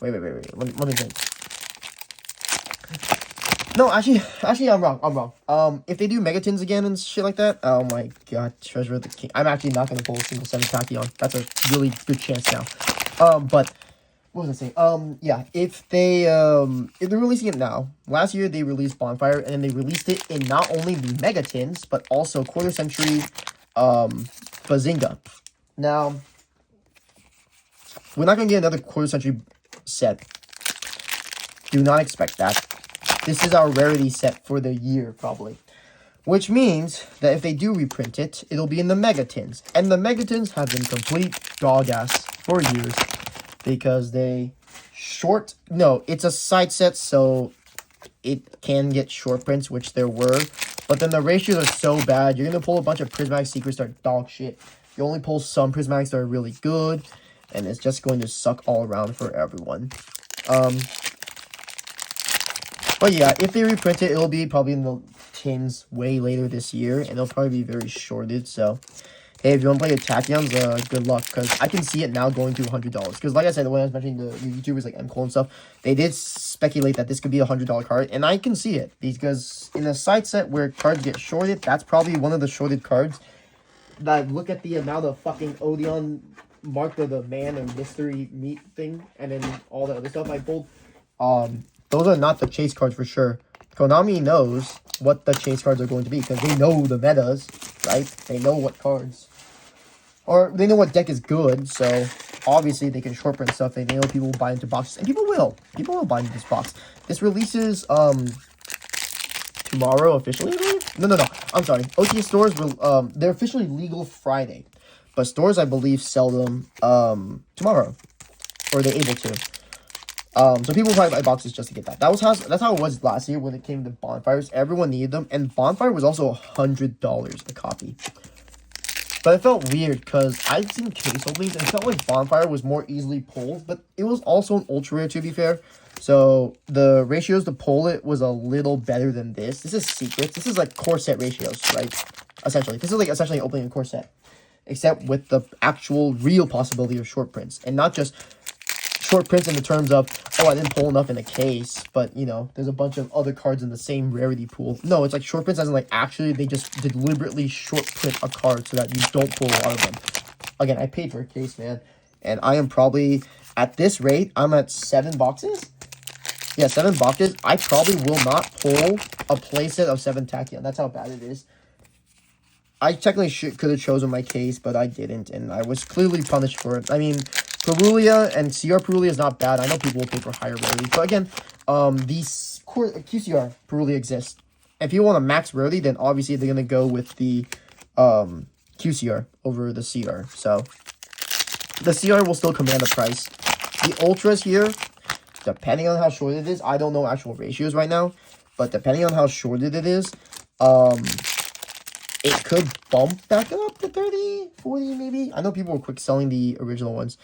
A: me think. No, actually, I'm wrong. If they do Megatins again and shit like that, oh my god, Treasure of the King. I'm actually not gonna pull a single Seventh Tachyon. That's a really good chance now. But what was I saying? Yeah, if they're releasing it now. Last year they released Bonfire, and then they released it in not only the Megatins but also Quarter Century, Bazinga. Now, we're not gonna get another Quarter Century set. Do not expect that. This is our rarity set for the year, probably. Which means that if they do reprint it, it'll be in the Megatins. And the Megatins have been complete dog-ass for years. Because they No, it's a side set, so it can get short prints, which there were. But then the ratios are so bad. You're going to pull a bunch of Prismatic Secrets that are dog shit. You only pull some Prismatics that are really good. And it's just going to suck all around for everyone. But yeah, if they reprint it, it'll be probably in the tins way later this year, and it'll probably be very shorted. So, hey, if you want to play the Tachyons, good luck, because I can see it now going to $100. Because like I said, when I was mentioning the YouTubers like M. Cole and stuff, they did speculate that this could be a $100 card, and I can see it, because in a side set where cards get shorted, that's probably one of the shorted cards. That look at the amount of fucking Odeon Mark of the Man and Mystery Meat thing, and then all the other stuff I pulled. Those are not the chase cards for sure. Konami knows what the chase cards are going to be because they know the metas, right? They know what cards. Or they know what deck is good, so obviously they can short print stuff. They know people will buy into boxes, and people will. People will buy into this box. This releases tomorrow officially, I believe? No. I'm sorry. OTA stores will they're officially legal Friday. But stores I believe sell them tomorrow. Or they're able to. So people probably buy boxes just to get that. That's how it was last year when it came to Bonfires. Everyone needed them, and Bonfire was also $100 a copy. But it felt weird because I'd seen case openings and it felt like Bonfire was more easily pulled, but it was also an ultra rare to be fair. So the ratios to pull it was a little better than this. This is secrets. This is like core set ratios, right? Essentially, this is like essentially opening a core set, except with the actual real possibility of short prints, and not just short prints in the terms of, oh, I didn't pull enough in a case, but, you know, there's a bunch of other cards in the same rarity pool. No, it's like short prints as in, like, actually they just deliberately short print a card so that you don't pull a lot of them. Again, I paid for a case, man, and I am probably, at this rate, I'm at 7 boxes? Yeah, 7 boxes. I probably will not pull a playset of 7 Tachyon. That's how bad it is. I technically could have chosen my case, but I didn't, and I was clearly punished for it. I mean, Perulia and CR Perulia is not bad. I know people will pay for higher rarity. But again, these QCR Perulia exists. If you want a max rarity, then obviously they're going to go with the QCR over the CR. So, the CR will still command the price. The Ultras here, depending on how shorted it is, I don't know actual ratios right now. But depending on how shorted it is, it could bump back up to 30, 40 maybe. I know people were quick selling the original ones.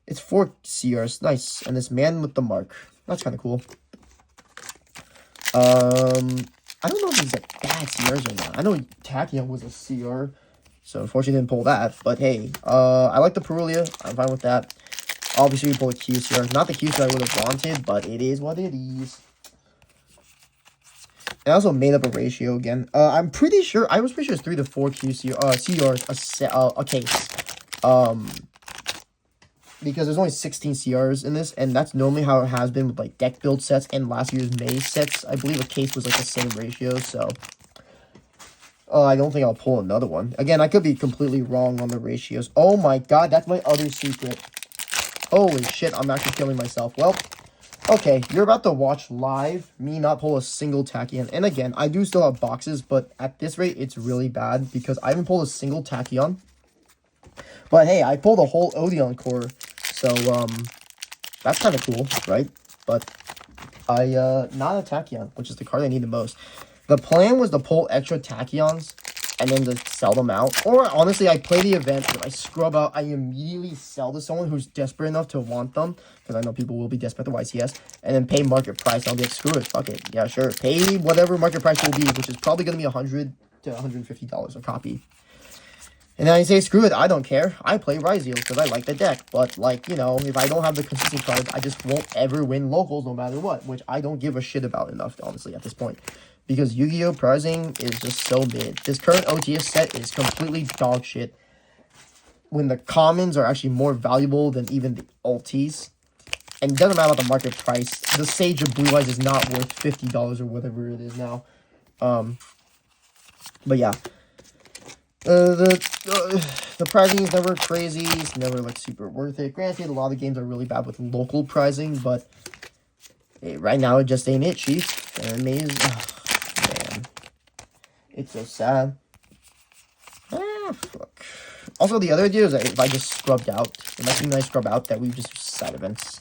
A: It's 4 CRs. Nice. And this man with the mark. That's kind of cool. I don't know if these are bad CRs or not. I know Tachyon was a CR. So unfortunately didn't pull that. But hey, I like the Perulia. I'm fine with that. Obviously we pulled a QCR. Not the QCR I would have wanted, but it is what it is. I also made up a ratio again. I'm pretty sure, I was pretty sure it's 3 to 4 CRs a case. Because there's only 16 CRs in this, and that's normally how it has been with like deck build sets and last year's May sets. I believe a case was like the same ratio, so. I don't think I'll pull another one. Again, I could be completely wrong on the ratios. Oh my god, that's my other secret. Holy shit, I'm actually killing myself. Well, okay, you're about to watch live me not pull a single Tachyon. And again, I do still have boxes, but at this rate, it's really bad because I haven't pulled a single Tachyon. But hey, I pulled a whole Odeon core, so, that's kind of cool, right? But not a Tachyon, which is the card I need the most. The plan was to pull extra Tachyons and then to sell them out. Or, honestly, I play the event, if I scrub out, I immediately sell to someone who's desperate enough to want them, because I know people will be desperate to YCS, and then pay market price. I'll be like, screw it, fuck it, yeah, sure, pay whatever market price will be, which is probably going to be $100 to $150 a copy. And then I say, screw it, I don't care. I play Ryzeal because I like the deck. But, like, you know, if I don't have the consistent cards, I just won't ever win locals no matter what. Which I don't give a shit about enough, honestly, at this point. Because Yu-Gi-Oh! Pricing is just so mid. This current OTS set is completely dog shit. When the commons are actually more valuable than even the ultis. And it doesn't matter about the market price. The Sage of Blue Eyes is not worth $50 or whatever it is now. But yeah. The pricing is never crazy. It's never, like, super worth it. Granted, a lot of games are really bad with local pricing, but hey, right now it just ain't it, Chief. And man, it's so sad. Ah, fuck. Also, the other idea is that if I just scrubbed out, it might be nice scrub out that we just side events.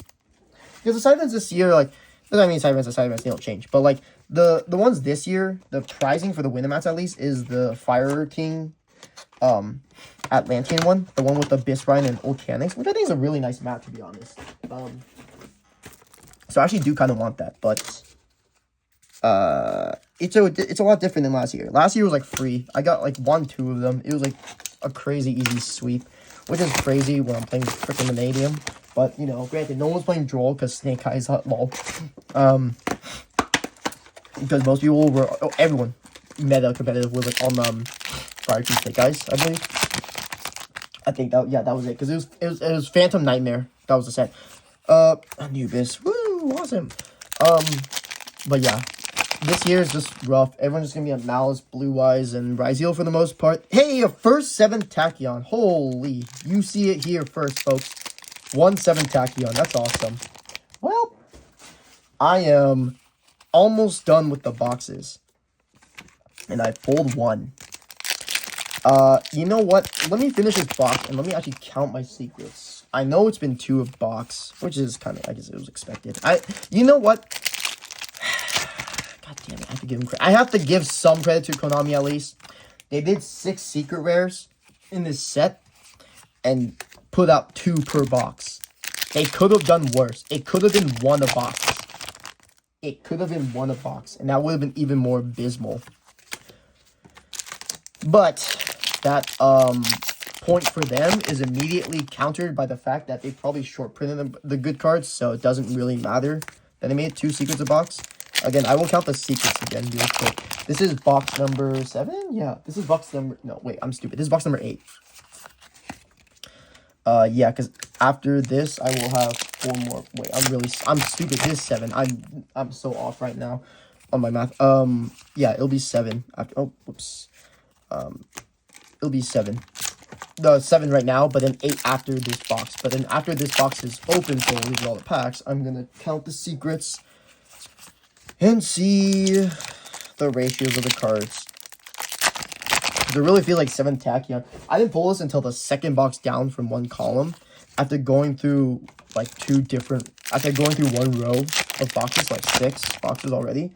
A: Because the side events this year, like, doesn't mean side events, they don't change. But, like, the ones this year, the pricing for the Winamats at least is the Fire King Atlantean one, the one with the Bisrine and Volcanics, which I think is a really nice map, to be honest. So I actually do kind of want that, but it's a lot different than last year. Last year was like free. I got like 1-2 of them. It was like a crazy easy sweep, which is crazy when I'm playing freaking Vanadium. But you know, granted, no one's playing Droll because Snake Eyes hot lol. Because most people were everyone meta competitive was like on Fire King Snake Eyes, I believe. I think that was it because it was Phantom Nightmare. That was the set. Anubis, woo, awesome. But yeah, this year is just rough. Everyone's just gonna be on Malice, Blue Eyes, and Ryzeal for the most part. Hey, a first Seventh Tachyon. Holy, you see it here first, folks. 1 Seventh Tachyon. That's awesome. Well, I am almost done with the boxes, and I pulled one. You know what? Let me finish this box, and let me actually count my secrets. I know it's been 2 of box, which is kind of, I guess it was expected. You know what? God damn it, I have to give them credit. I have to give some credit to Konami at least. They did 6 secret rares in this set, and put out 2 per box. They could have done worse. It could have been 1 a box. It could have been 1 a box, and that would have been even more abysmal. But that point for them is immediately countered by the fact that they probably short printed the good cards, so it doesn't really matter that they made 2 secrets a box. Again, I will count the secrets again real quick. This is box number 7? Yeah, this is box number... No, wait, I'm stupid. This is box number 8. Yeah, because after this, I will have 4 more. Wait, I'm stupid. This is 7. I'm so off right now on my math. Yeah, it'll be 7 after... Oh, whoops. It'll be 7. The 7 right now, but then 8 after this box. But then after this box is open, so we'll leave all the packs, I'm gonna count the secrets and see the ratios of the cards. I really feel like 7 Tachyon. I didn't pull this until the 2nd box down from 1 column. After going through like 2 different, after going through 1 row of boxes, like 6 boxes already.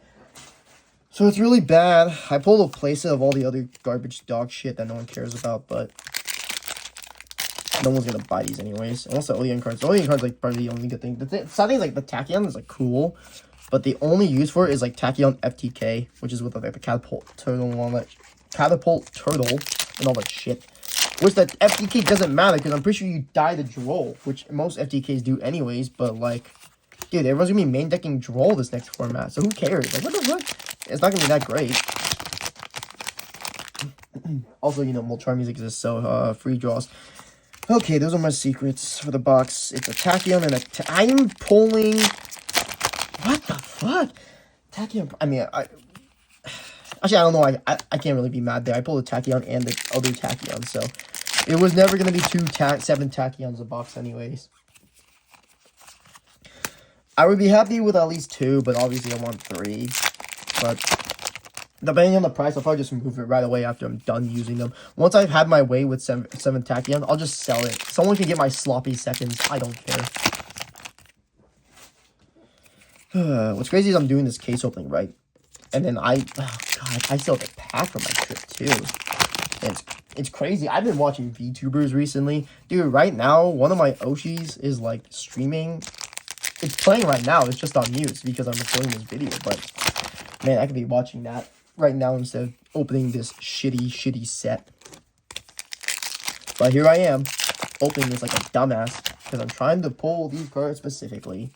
A: So it's really bad. I pulled a playset of all the other garbage dog shit that no one cares about, but no one's gonna buy these anyways. Unless the Odeon cards. The Odeon cards like probably the only good thing. The sad thing is like the Tachyon is like cool, but the only use for it is like Tachyon FTK, which is with like the catapult turtle and all that. Catapult turtle and all that shit. Which that FTK doesn't matter because I'm pretty sure you die the Droll, which most FTKs do anyways. But like, dude, everyone's gonna be main decking Droll this next format, so who cares? Like, what the fuck? It's not gonna be that great. Also, you know, Molcharmies exists, so free draws. Okay, those are my secrets for the box. It's a Tachyon and I'm pulling. What the fuck? Tachyon. I mean, Actually, I don't know. I can't really be mad there. I pulled a Tachyon and the other Tachyon, so it was never going to be 7 Tachyons a box anyways. I would be happy with at least 2, but obviously I want 3. But depending on the price, I'll probably just move it right away after I'm done using them. Once I've had my way with 7 Tachyon, I'll just sell it. Someone can get my sloppy seconds. I don't care. What's crazy is I'm doing this case opening, right? And then oh god, I still have a pack from my trip too. And it's crazy. I've been watching VTubers recently. Dude, right now, one of my Oshis is like streaming. It's playing right now. It's just on mute because I'm recording this video. But man, I could be watching that right now instead of opening this shitty set. But here I am, opening this like a dumbass because I'm trying to pull these cards specifically.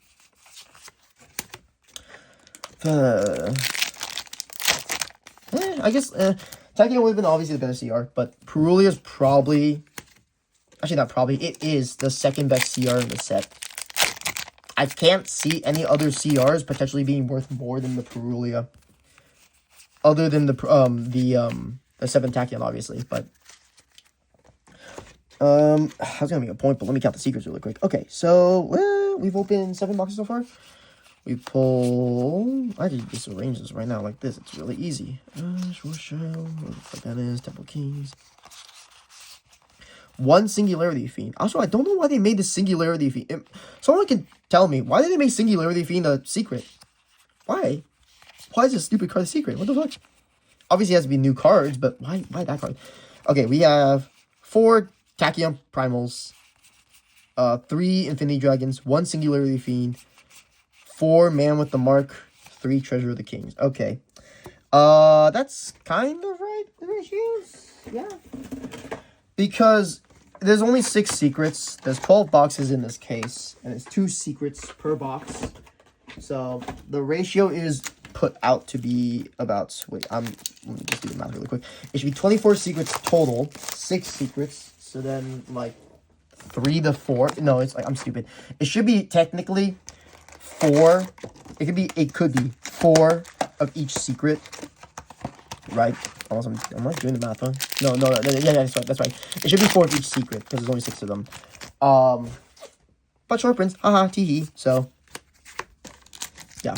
A: I guess Tachyon would have been obviously the better CR, but Purulia is probably, actually not probably, it is the second best CR in the set. I can't see any other CRs potentially being worth more than the Purulia, other than the 7th Tachyon, obviously. But I was gonna make a point, but let me count the secrets really quick. Okay, so we've opened 7 boxes so far. We pull. I just arrange this right now like this. It's really easy. Short shell. What that is. Temple Kings. 1 Singularity Fiend. Also, I don't know why they made the Singularity Fiend. Someone can tell me, why did they make Singularity Fiend a secret? Why? Why is this stupid card a secret? What the fuck? Obviously, it has to be new cards, but why that card? Okay, we have 4 Tachyon Primals, 3 Infinity Dragons, 1 Singularity Fiend, 4 Man with the Mark, 3 Treasure of the Kings. Okay. That's kind of right, the ratios. Yeah. Because there's only 6 secrets. There's 12 boxes in this case. And it's 2 secrets per box. So the ratio is put out to be about, let me just do the math really quick. It should be 24 secrets total, 6 secrets. So then like 3 to 4. No, it's like, I'm stupid. It should be technically 4. It could be 4 of each secret, right? I'm not doing the math, huh? No, yeah, that's right. It should be 4 of each secret because there's only 6 of them. But short prints, haha, tee. So, yeah.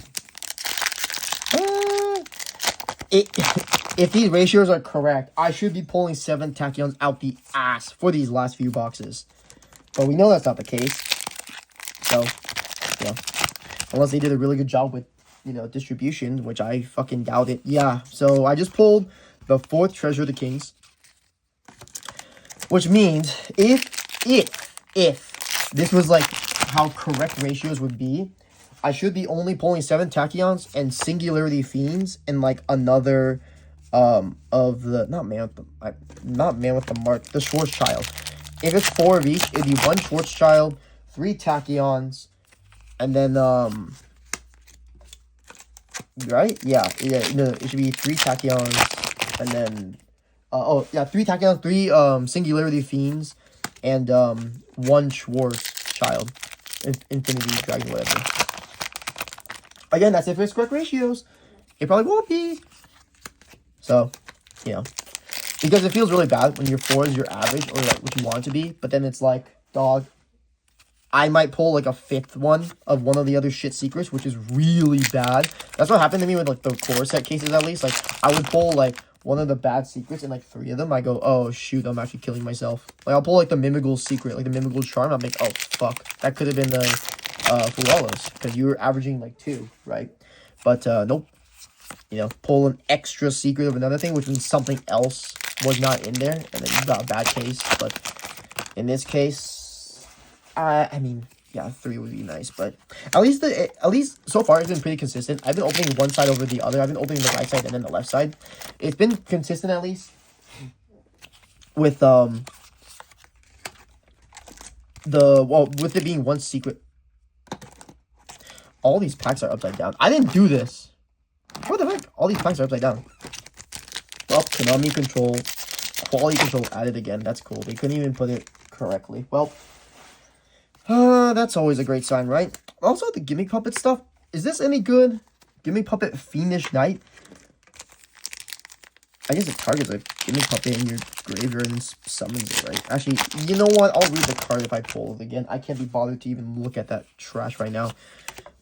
A: If these ratios are correct, I should be pulling 7 Tachyons out the ass for these last few boxes. But we know that's not the case. So, yeah. Unless they did a really good job with, distribution, which I fucking doubt it. Yeah, so I just pulled the 4th Treasure of the Kings. Which means, if this was like how correct ratios would be, I should be only pulling 7 Tachyons and Singularity Fiends and like another of the not man with the Mark, the Schwarzschild. If it's 4 of each, it'd be 1 Schwarzschild, 3 Tachyons, and then right? Yeah, no, it should be 3 Tachyons, and then 3 Tachyons, 3 Singularity Fiends, and 1 Schwarzschild, Infinity Dragon, whatever. Again, that's if it's correct ratios. It probably won't be. So, because it feels really bad when your 4 is your average or like what you want it to be, but then it's like, dog, I might pull like a 5th one of one of the other shit secrets, which is really bad. That's what happened to me with like the core set cases, at least. Like I would pull like one of the bad secrets and like 3 of them. I go, oh shoot, I'm actually killing myself. Like I'll pull like the Mimigul secret, like the Mimigul charm. I'm like, oh fuck, that could have been the Fuwalos, because you were averaging like 2, right? But nope. Pull an extra secret of another thing, which means something else was not in there, and then you got a bad case. But in this case, I mean, yeah, 3 would be nice, but at least so far it's been pretty consistent. I've been opening one side over the other. I've been opening the right side and then the left side. It's been consistent at least with with it being 1 secret. All these packs are upside down. I didn't do this. What the heck? All these packs are upside down. Well, Konami control, quality control added again. That's cool. They couldn't even put it correctly. Well, that's always a great sign, right? Also, the Gimmick Puppet stuff. Is this any good? Gimmick Puppet Fiendish Knight. I guess it targets a gimmick puppet in your graveyard and summons it, right? Actually, you know what? I'll read the card if I pull it again. I can't be bothered to even look at that trash right now.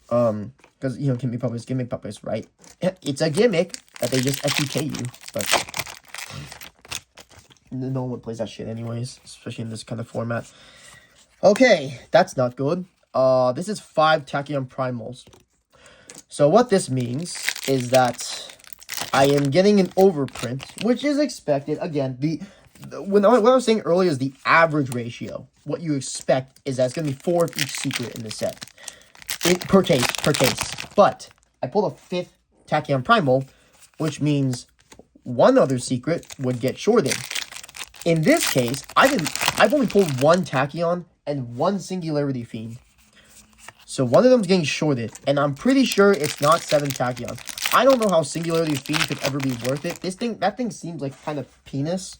A: Because, you know, gimmick puppets, right? It's a gimmick that they just FTK you, but no one plays that shit anyways, especially in this kind of format. Okay, that's not good. This is 5 Tachyon Primals. So what this means is that I am getting an overprint, which is expected. Again, what I was saying earlier is the average ratio. What you expect is that it's going to be 4 of each secret in this set. Per case. But I pulled a 5th Tachyon Primal, which means one other secret would get shorted. In this case, I've only pulled 1 Tachyon and 1 Singularity Fiend. So one of them's getting shorted, and I'm pretty sure it's not 7 Tachyon. I don't know how Singularity Fiend could ever be worth it. That thing seems like kind of penis.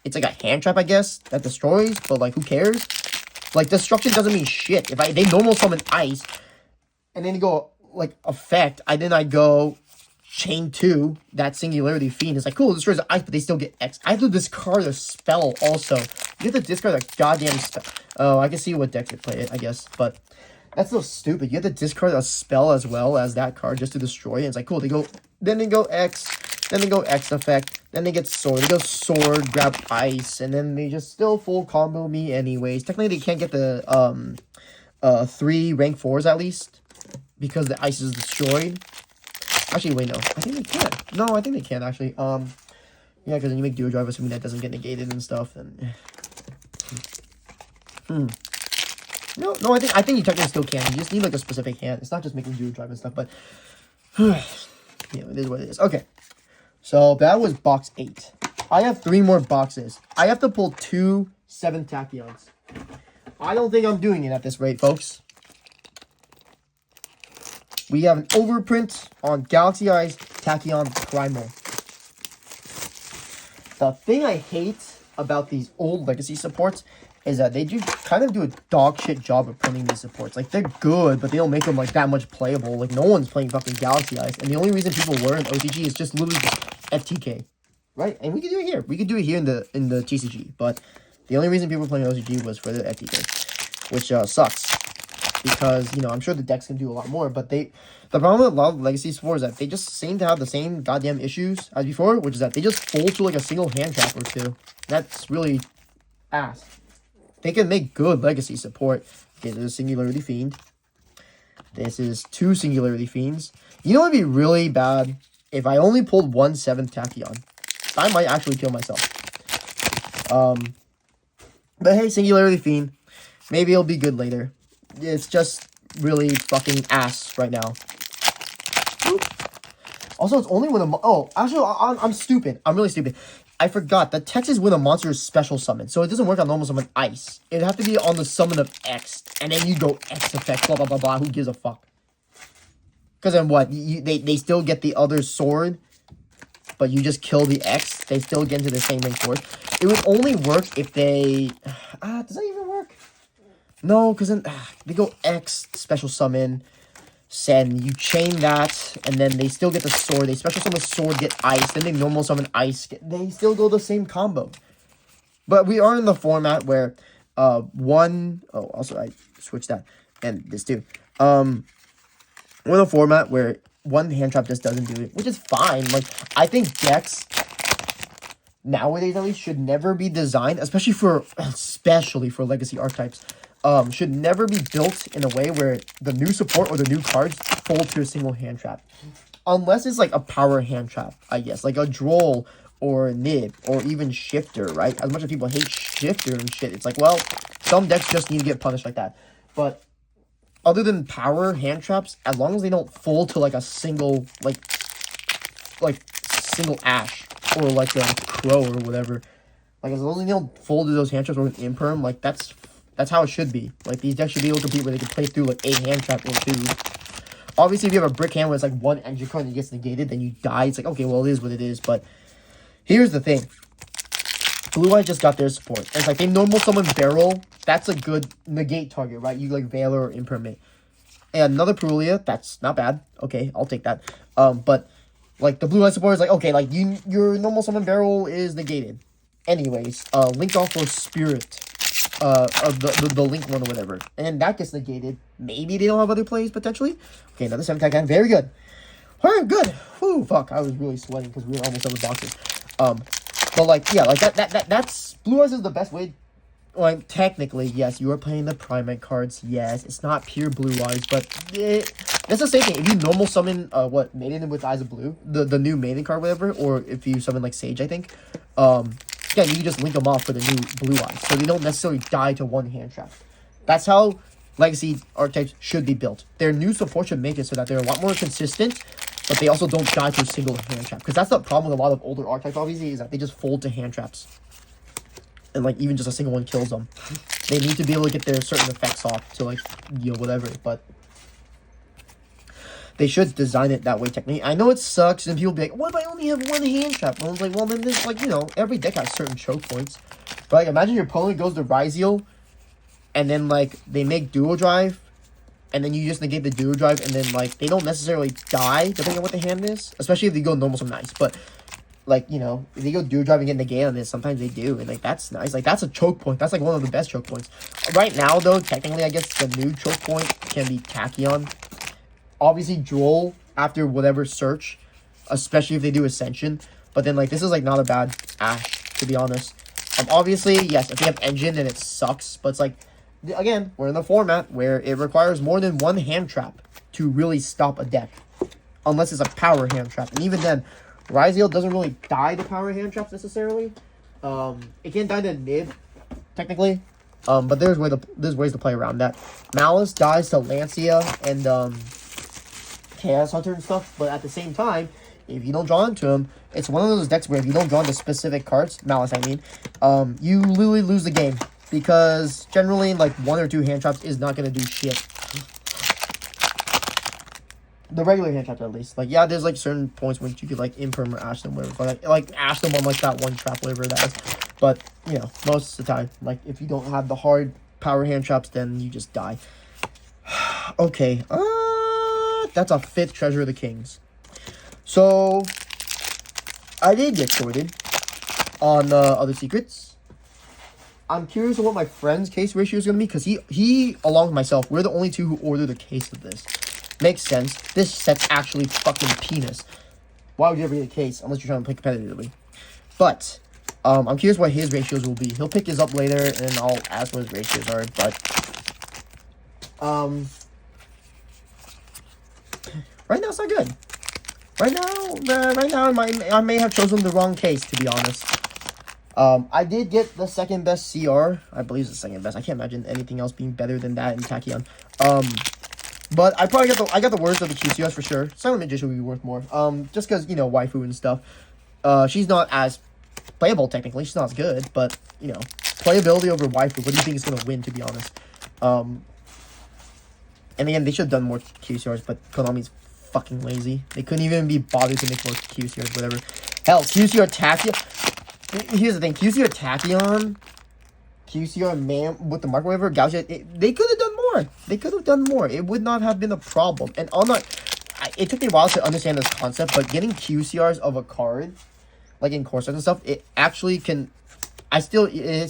A: It's like a hand trap, I guess, that destroys, but like, who cares? Like, destruction doesn't mean shit. If they normal summon ice, and then you go, like, effect, then I go chain 2, that Singularity Fiend is like, cool, it destroys the ice, but they still get X. I have to discard a spell also. You have to discard a goddamn spell. Oh, I can see what deck could play it, I guess, but that's so stupid. You have to discard a spell as well as that card just to destroy it. And it's like, cool, then they go X, then they go X effect, then they get sword. They go sword, grab ice, and then they just still full combo me anyways. Technically, they can't get the 3 rank 4s at least, because the ice is destroyed. Actually, wait, no. I think they can. No, I think they can, actually. Yeah, because then you make Duo Drive, assuming that doesn't get negated and stuff, and... No, I think you technically still can. You just need, like, a specific hand. It's not just making Duo Drive and stuff, but... yeah, it is what it is. Okay. So, that was box 8. I have 3 more boxes. I have to pull 2 Seventh Tachyons. I don't think I'm doing it at this rate, folks. We have an overprint on Galaxy Eyes Tachyon Primal. The thing I hate about these old Legacy supports is that they kind of do a dog shit job of printing these supports. Like, they're good, but they don't make them, like, that much playable. Like, no one's playing fucking Galaxy Eyes. And the only reason people were in OTG is just literally FTK. Right? And we could do it here. We could do it here in the TCG. But the only reason people were playing OTG was for the FTK. Which sucks. Because, you know, I'm sure the decks can do a lot more. But the problem with a lot of Legacy supports is that they just seem to have the same goddamn issues as before. Which is that they just fold to, like, a single hand trap or 2. That's really ass. They can make good Legacy support. Okay, there's a Singularity Fiend. This is 2 Singularity Fiends. You know what would be really bad? If I only pulled 1 7th Tachyon. I might actually kill myself. But hey, Singularity Fiend. Maybe it'll be good later. It's just really fucking ass right now. Oop. Also, it's only when a... Oh, actually, I'm stupid. I'm really stupid. I forgot. The text is when a monster is special summoned. So it doesn't work on normal summon ice. It'd have to be on the summon of X. And then you go X effect, blah, blah, blah, blah. Who gives a fuck? Because then what? They still get the other sword, but you just kill the X. They still get into the same rank 4. It would only work if they... does that even work? No, because then they go X, special summon, send, you chain that, and then they still get the sword. They special summon sword, get ice, then they normal summon ice. They still go the same combo. But we are in the format where also I switched that, and this too. We're in a format where 1 hand trap just doesn't do it, which is fine. Like, I think decks nowadays at least should never be designed, especially for Legacy archetypes. Should never be built in a way where the new support or the new cards fold to a single hand trap. Unless it's like a power hand trap, I guess. Like a Droll or Nib or even Shifter, right? As much as people hate Shifter and shit, it's like, well, some decks just need to get punished like that. But other than power hand traps, as long as they don't fold to like a single, like single Ash or like a Crow or whatever. Like, as long as they don't fold to those hand traps or an Imperm, like, that's how it should be. Like, these decks should be able to compete where they can play through, like, a hand trap or 2. Obviously, if you have a brick hand where it's, like, 1 engine card and it gets negated, then you die. It's like, okay, well, it is what it is. But here's the thing. Blue Eyes just got their support. And it's like, they normal summon Barrel. That's a good negate target, right? You, like, Valor or Impermanent. And another Perulia. That's not bad. Okay, I'll take that. But Like, the blue light support is like, okay, like, your normal summon barrel is negated. Anyways, link off for spirit. Of the link one or whatever. And that gets negated. Maybe they don't have other plays, potentially. Okay, another 7 Tachyon. Very good. Alright, good. Whew, fuck. I was really sweating because we were almost done with boxes. But, like, yeah, like, that's... Blue Eyes is the best way. Like, technically, yes, you are playing the Primate cards. Yes, it's not pure Blue Eyes, but that's the same thing. If you normal summon, Maiden with Eyes of Blue, the new Maiden card, whatever, or if you summon, like, Sage, I think, yeah, you can just link them off for the new Blue Eyes, so they don't necessarily die to one hand trap. That's how Legacy archetypes should be built. Their new support should make it so that they're a lot more consistent, but they also don't die to a single hand trap. Because that's the problem with a lot of older archetypes, obviously, is that they just fold to hand traps. And, like, even just a single one kills them. They need to be able to get their certain effects off to, like, you know, whatever, but they should design it that way, technically. I know it sucks, and people be like, what if I only have one hand trap? And I was like, well, then there's, like, you know, every deck has certain choke points. But, like, imagine your opponent goes to Ryzeal, and then, like, they make dual drive, and then you just negate the dual drive, and then, like, they don't necessarily die, depending on what the hand is. Especially if they go normal, some nice. But, like, you know, if they go dual drive and get negated on this, sometimes they do, and, like, that's nice. Like, that's a choke point. That's, like, one of the best choke points. Right now, though, technically, I guess the new choke point can be Tachyon. Obviously, Droll after whatever search, especially if they do Ascension. But then, like, this is, like, not a bad Ash, to be honest. Obviously, yes, if they have Engine, then it sucks. But it's, like, again, we're in the format where it requires more than one hand trap to really stop a deck. Unless it's a power hand trap. And even then, Ryzeal doesn't really die to power hand traps, necessarily. It can die to mid, technically. But there's ways to play around that. Malice dies to Lancia and, Chaos Hunter and stuff, but at the same time, if you don't draw into him, it's one of those decks where if you don't draw into specific cards, Malice I mean, you literally lose the game, because generally, like, 1 or 2 hand traps is not going to do shit. The regular hand traps, at least. Like, yeah, there's, like, certain points when you could, like, Imperm or Ash them, whatever, but, like Ash them on, like, that one trap, whatever that is. But, you know, most of the time, like, if you don't have the hard power hand traps, then you just die. Okay, that's a 5th Treasure of the Kings. So, I did get sorted on other secrets. I'm curious of what my friend's case ratio is going to be, because he, along with myself, we're the only 2 who ordered a case of this. Makes sense. This set's actually fucking penis. Why would you ever get a case, unless you're trying to play competitively? But, I'm curious what his ratios will be. He'll pick his up later, and I'll ask what his ratios are, but, right now, it's not good. Right now, I may have chosen the wrong case, to be honest. I did get the 2nd best CR. I believe it's the 2nd best. I can't imagine anything else being better than that in Tachyon. But I got the worst of the QCRs for sure. Silent Magician would be worth more. Just because, you know, waifu and stuff. She's not as playable, technically. She's not as good, but, you know, playability over waifu. What do you think is going to win, to be honest? And again, they should have done more QCRs, but Konami's fucking lazy. They couldn't even be bothered to make more QCRs, whatever. Hell, QCR Tachyon. Here's the thing, QCR Tachyon, QCR Man with the mark, whatever, Gaucha, they could have done more. They could have done more. It would not have been a problem. And it took me a while to understand this concept, but getting QCRs of a card, like in core sets and stuff, it actually can. It's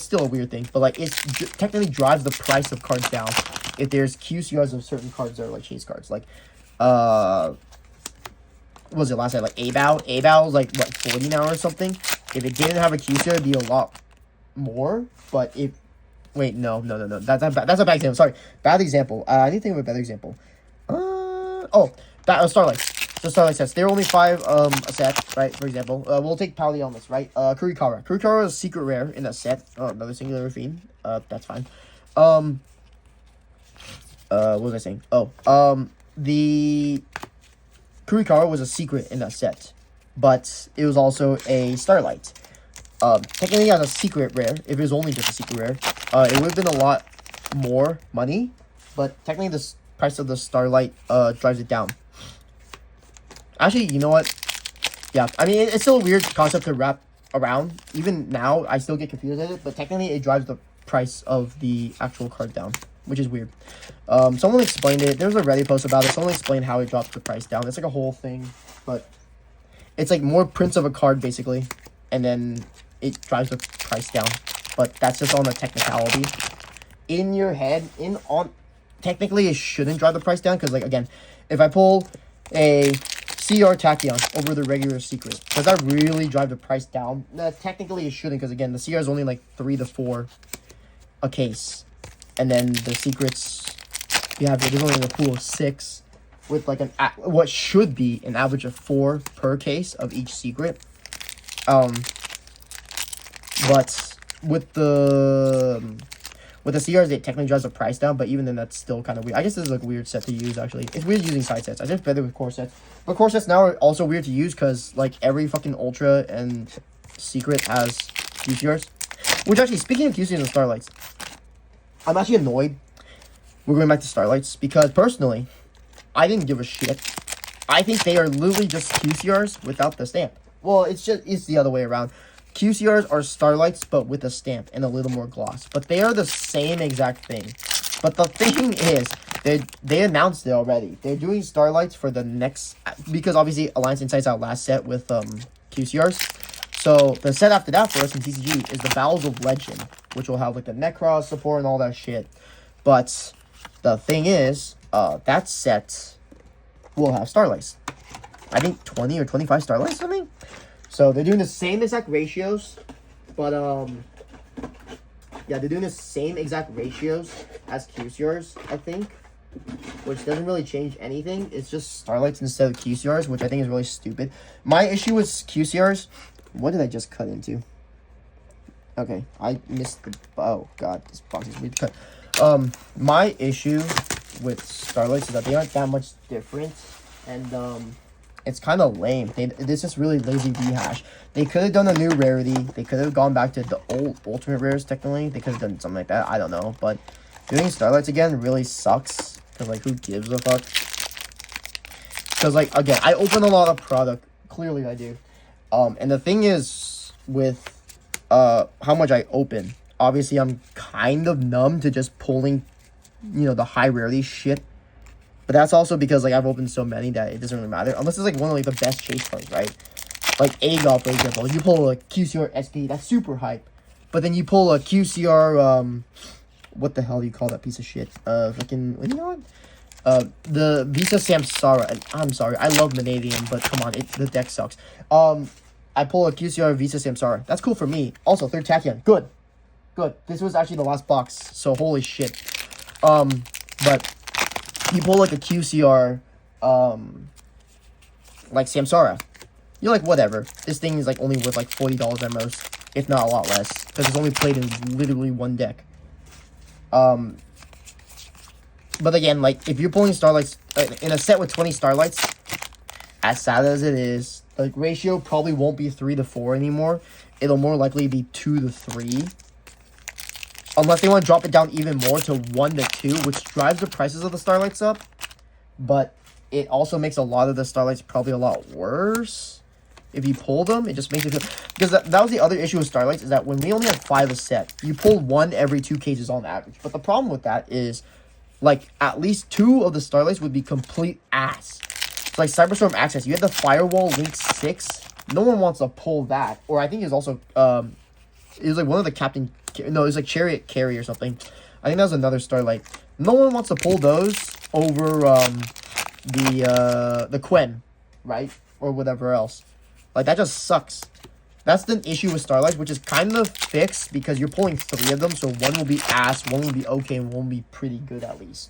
A: still a weird thing, but like it technically drives the price of cards down if there's QCRs of certain cards that are like chase cards, like what was it last night, like A-Bow was like what 40 now or something. If it didn't have a QCR, it'd be a lot more. But if that's a bad example. Sorry, bad example. I need to think of a better example. Starlight. The Starlight sets. They're only 5 a set, right? For example, we'll take Power the Elements, right? Kurikara. Kurikara is a secret rare in that set. Oh, another singular fiend. That's fine. What was I saying? The Kurikara was a secret in that set, but it was also a Starlight. Technically as a secret rare, if it was only just a secret rare, it would have been a lot more money, but technically the price of the Starlight drives it down. Actually, you know what? Yeah, I mean, it's still a weird concept to wrap around. Even now, I still get confused at it, but technically it drives the price of the actual card down, which is weird. Someone explained it. There was a Reddit post about it. Someone explained how it drops the price down. It's like a whole thing, but It's like more prints of a card, basically. And then it drives the price down. But that's just on the technicality. In your head, technically it shouldn't drive the price down. Because, like, again, if I pull a CR Tachyon over the regular secret, does that really drive the price down? Technically it shouldn't. Because, again, the CR is only like 3 to 4 a case. And then the secrets, there's only a pool of 6. With like what should be an average of 4 per case of each secret. But with the CRs, it technically drives the price down, but even then, that's still kind of weird. I guess this is like a weird set to use, actually. It's weird using side sets. I just better with core sets. But core sets now are also weird to use because, like, every fucking Ultra and Secret has QCRs. Which, actually, speaking of QCRs and Starlights, I'm actually annoyed we're going back to Starlights because, personally, I didn't give a shit. I think they are literally just QCRs without the stamp. Well, it's the other way around. QCRs are Starlights, but with a stamp and a little more gloss. But they are the same exact thing. But the thing is, they announced it already. They're doing Starlights for the next... Because, obviously, Alliance Insight's our last set with QCRs. So, the set after that for us in TCG is the Battles of Legend. Which will have, like, the Necros support and all that shit. But, the thing is, that set will have Starlights. I think 20 or 25 Starlights, something? So, they're doing the same exact ratios, but, yeah, they're doing the same exact ratios as QCRs, I think, which doesn't really change anything. It's just Starlights instead of QCRs, which I think is really stupid. My issue with QCRs, what did I just cut into? Okay, I missed the, oh, God, this box is weird to cut. My issue with Starlights is that they aren't that much different, and, it's kind of lame. It's just really lazy rehash. They could have done a new rarity. They could have gone back to the old Ultimate Rares, technically. They could have done something like that. I don't know. But doing Starlights again really sucks. Because, like, who gives a fuck? Because, like, again, I open a lot of product. Clearly I do. And the thing is, with how much I open, obviously I'm kind of numb to just pulling, you know, the high rarity shit. But that's also because, like, I've opened so many that it doesn't really matter. Unless it's, like, one of, like, the best chase cards, right? Like, AGOP, for example. Like, you pull a QCR SP, that's super hype. But then you pull a QCR, what the hell do you call that piece of shit? Fucking, you know what? The Visa Samsara. And I'm sorry, I love Vanadium, but come on, the deck sucks. I pull a QCR Visa Samsara. That's cool for me. Also, third Tachyon. Good. Good. This was actually the last box, so holy shit. But... you pull, like, a QCR, like, Samsara. You're like, whatever. This thing is, like, only worth, like, $40 at most. If not a lot less. Because it's only played in literally one deck. But again, like, if you're pulling Starlights, in a set with 20 Starlights, as sad as it is, like, ratio probably won't be 3 to 4 anymore. It'll more likely be 2 to 3. Unless they want to drop it down even more to 1 to 2, which drives the prices of the Starlights up. But it also makes a lot of the Starlights probably a lot worse. If you pull them, it just makes it feel... because that was the other issue with Starlights, is that when we only have 5 a set, you pull 1 every 2 cases on average. But the problem with that is, like, at least 2 of the Starlights would be complete ass. So, like, Cyberstorm Access, you had the Firewall Link 6. No one wants to pull that. Or I think it's also... it was, like, one of the Captain... no, it was, like, Chariot Carry or something. I think that was another Starlight. No one wants to pull those over, the Quen, right? Or whatever else. Like, that just sucks. That's the issue with Starlights, which is kind of fixed because you're pulling 3 of them, so 1 will be ass, 1 will be okay, and 1 will be pretty good at least.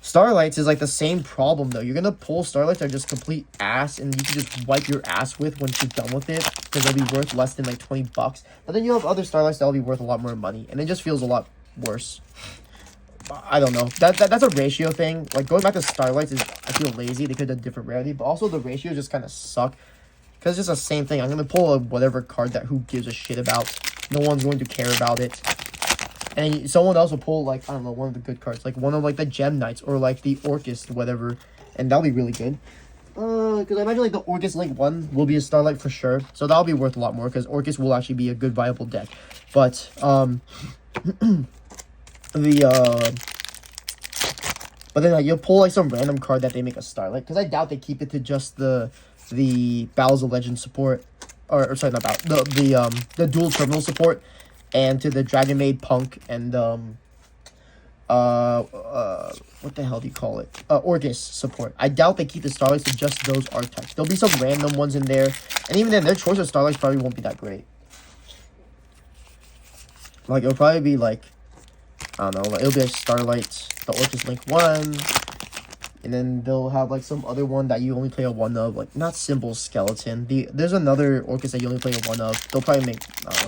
A: Starlights is, like, the same problem, though. You're gonna pull Starlights that are just complete ass, and you can just wipe your ass with once you're done with it, because they'll be worth less than, like, $20. But then you have other Starlights that'll be worth a lot more money, and it just feels a lot worse. I don't know. That's a ratio thing. Like, going back to Starlights is, I feel lazy. They could have done different rarity, but also the ratios just kind of suck, because it's just the same thing. I'm gonna pull a whatever card that who gives a shit about. No one's going to care about it. And someone else will pull, like, I don't know, one of the good cards. Like, one of, like, the Gem Knights or, like, the Orcus, whatever. And that'll be really good. Because I imagine, like, the Orcus Link 1 will be a Starlight for sure. So that'll be worth a lot more, because Orcus will actually be a good, viable deck. But, but then, like, you'll pull, like, some random card that they make a Starlight. Because I doubt they keep it to just the the Battles of Legends support, or sorry, not Battle, the dual terminal support, and to the Dragon Maid Punk and what the hell do you call it? Orcus support. I doubt they keep the Starlights to just those archetypes. There'll be some random ones in there, and even then, their choice of Starlights probably won't be that great. Like, it'll probably be like, I don't know, like, it'll be like Starlight, the Orcus Link 1, and then they'll have like some other one that you only play a 1 of, like, not Symbol Skeleton. There's another Orcus that you only play a 1 of. They'll probably make, I don't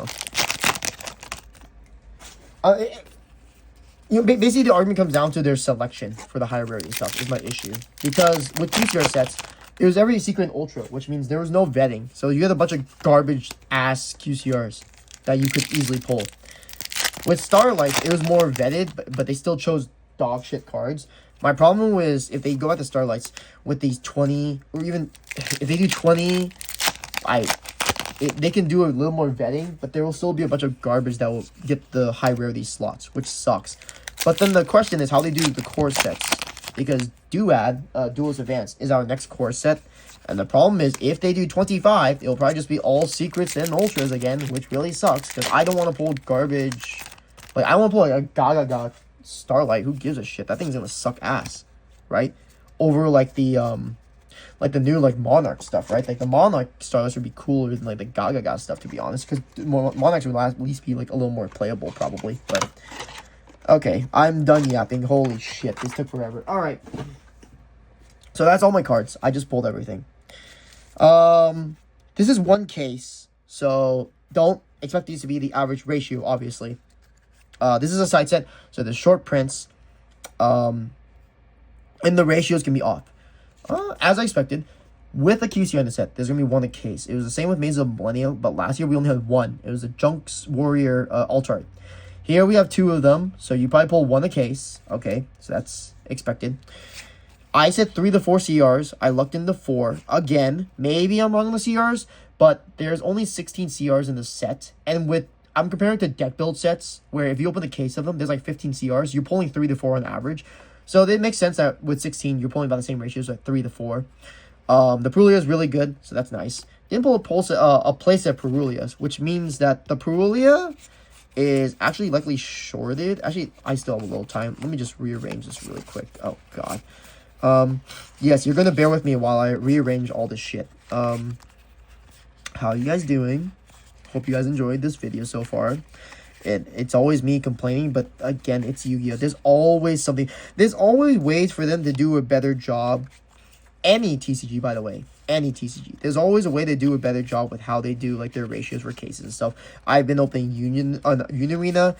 A: know. Basically, the argument comes down to their selection for the higher rarity stuff is my issue. Because with QCR sets, it was every secret and ultra, which means there was no vetting. So you had a bunch of garbage-ass QCRs that you could easily pull. With Starlight, it was more vetted, but they still chose dog shit cards. My problem was, if they go at the Starlights with these 20, or even if they do 20, they can do a little more vetting, but there will still be a bunch of garbage that will get the high rarity slots, which sucks. But then the question is how they do the core sets, because Duad, Duelist Advanced, is our next core set, and the problem is if they do 25, it'll probably just be all secrets and ultras again, which really sucks, because I don't want to pull garbage. Like, I want to pull like a Gaga Starlight. Who gives a shit? That thing's gonna suck ass, right? Over like the new like Monarch stuff, right? Like the Monarch Starlights would be cooler than like the Gaga stuff, to be honest, because Monarchs would at least be like a little more playable, probably. But okay, I'm done yapping. Holy shit, this took forever. All right, so that's all my cards. I just pulled everything. This is one case, so don't expect these to be the average ratio, obviously. This is a side set, so the short prints, and the ratios can be off. As I expected, with a QC on the set, there's going to be one a case. It was the same with Maze of Millennium, but last year we only had one. It was a Junks Warrior Altart. Here we have 2 of them, so you probably pull 1 a case. Okay, so that's expected. I said 3 to 4 CRs. I lucked into 4. Again, maybe I'm wrong on the CRs, but there's only 16 CRs in the set, and I'm comparing to deck build sets, where if you open the case of them, there's like 15 CRs. You're pulling 3 to 4 on average. So it makes sense that with 16, you're pulling about the same ratios, like 3 to 4. The Perulia is really good, so that's nice. Didn't pull a playset Perulias, which means that the Perulia is actually likely shorted. Actually, I still have a little time. Let me just rearrange this really quick. Oh, God. Yes, you're going to bear with me while I rearrange all this shit. How are you guys doing? Hope you guys enjoyed this video so far. It's always me complaining, but again, it's Yu-Gi-Oh! There's always something. There's always ways for them to do a better job. Any TCG, by the way. Any TCG. There's always a way to do a better job with how they do like their ratios for cases and stuff. I've been opening Union Arena.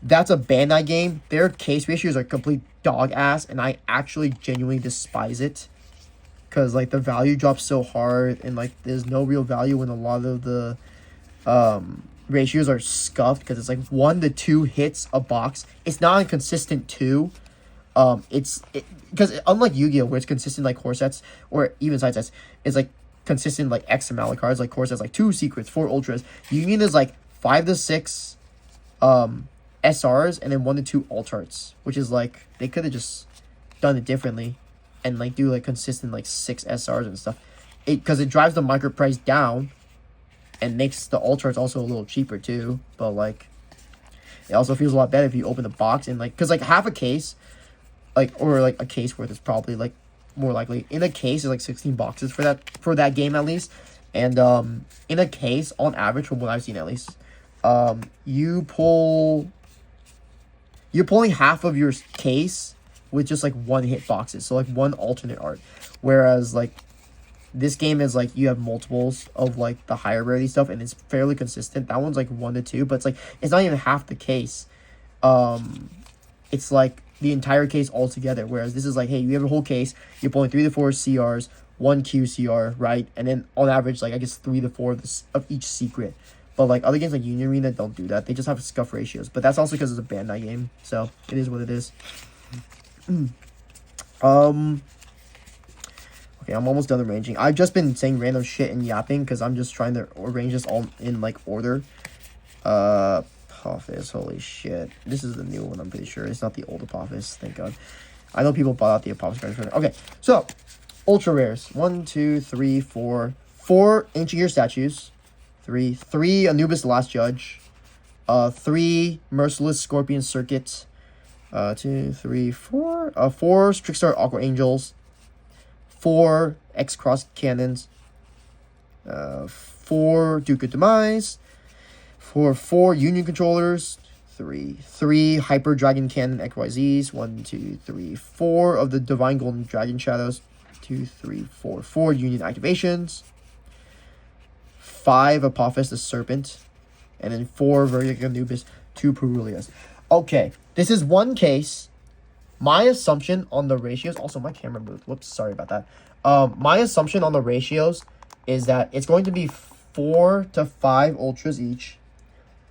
A: That's a Bandai game. Their case ratios are complete dog ass, and I actually genuinely despise it. Because like the value drops so hard, and like there's no real value in a lot of the ratios are scuffed, because it's like 1 to 2 hits a box. It's not a consistent 2. Because unlike Yu-Gi-Oh, where it's consistent like core sets or even side sets, it's like consistent like X amount of cards. Like core sets like 2 secrets, 4 ultras. Union is like 5 to 6 SRs and then 1 to 2 altarts, which is like they could have just done it differently and like do like consistent like 6 SRs and stuff. Because it drives the micro price down and makes the altarts also a little cheaper too. But like it also feels a lot better if you open the box and like, because like half a case, like, or like a case worth is probably like more likely in a case is like 16 boxes for that game at least. And in a case on average, from what I've seen at least, you're pulling half of your case with just like 1 hit boxes, so like 1 alternate art, whereas like this game is like you have multiples of like the higher rarity stuff, and it's fairly consistent. That one's like 1 to 2, but it's like it's not even half the case. It's like the entire case altogether. Whereas this is like, hey, you have a whole case, you're pulling 3 to 4 CRs, 1 QCR, right? And then on average, like I guess 3 to 4 of each secret. But like other games like Union Arena don't do that. They just have scuff ratios. But that's also because it's a Bandai game, so it is what it is. Okay, I'm almost done arranging. I've just been saying random shit and yapping because I'm just trying to arrange this all in like order. Apophis, holy shit. This is the new one, I'm pretty sure. It's not the old Apophis, thank God. I know people bought out the Apophis cards for that. Okay, so ultra rares. 1, 2, 3, 4. 4 Ancient Gear statues. 3 Anubis Last Judge. 3 Merciless Scorpion Circuit. 2, 3, 4. 4 Trickstar Aqua Angels. 4 X-Cross Cannons. 4 Duke of Demise. 4 Union Controllers. 3 Hyper Dragon Cannon XYZs. 1, 2, 3, 4 of the Divine Golden Dragon Shadows. 2, 3, 4 Union Activations. 5 Apophis the Serpent. And then 4 Verdict Anubis, 2 Perulias. Okay, this is one case. My assumption on the ratios, also my camera moved. Whoops, sorry about that. My assumption on the ratios is that it's going to be 4 to 5 ultras each.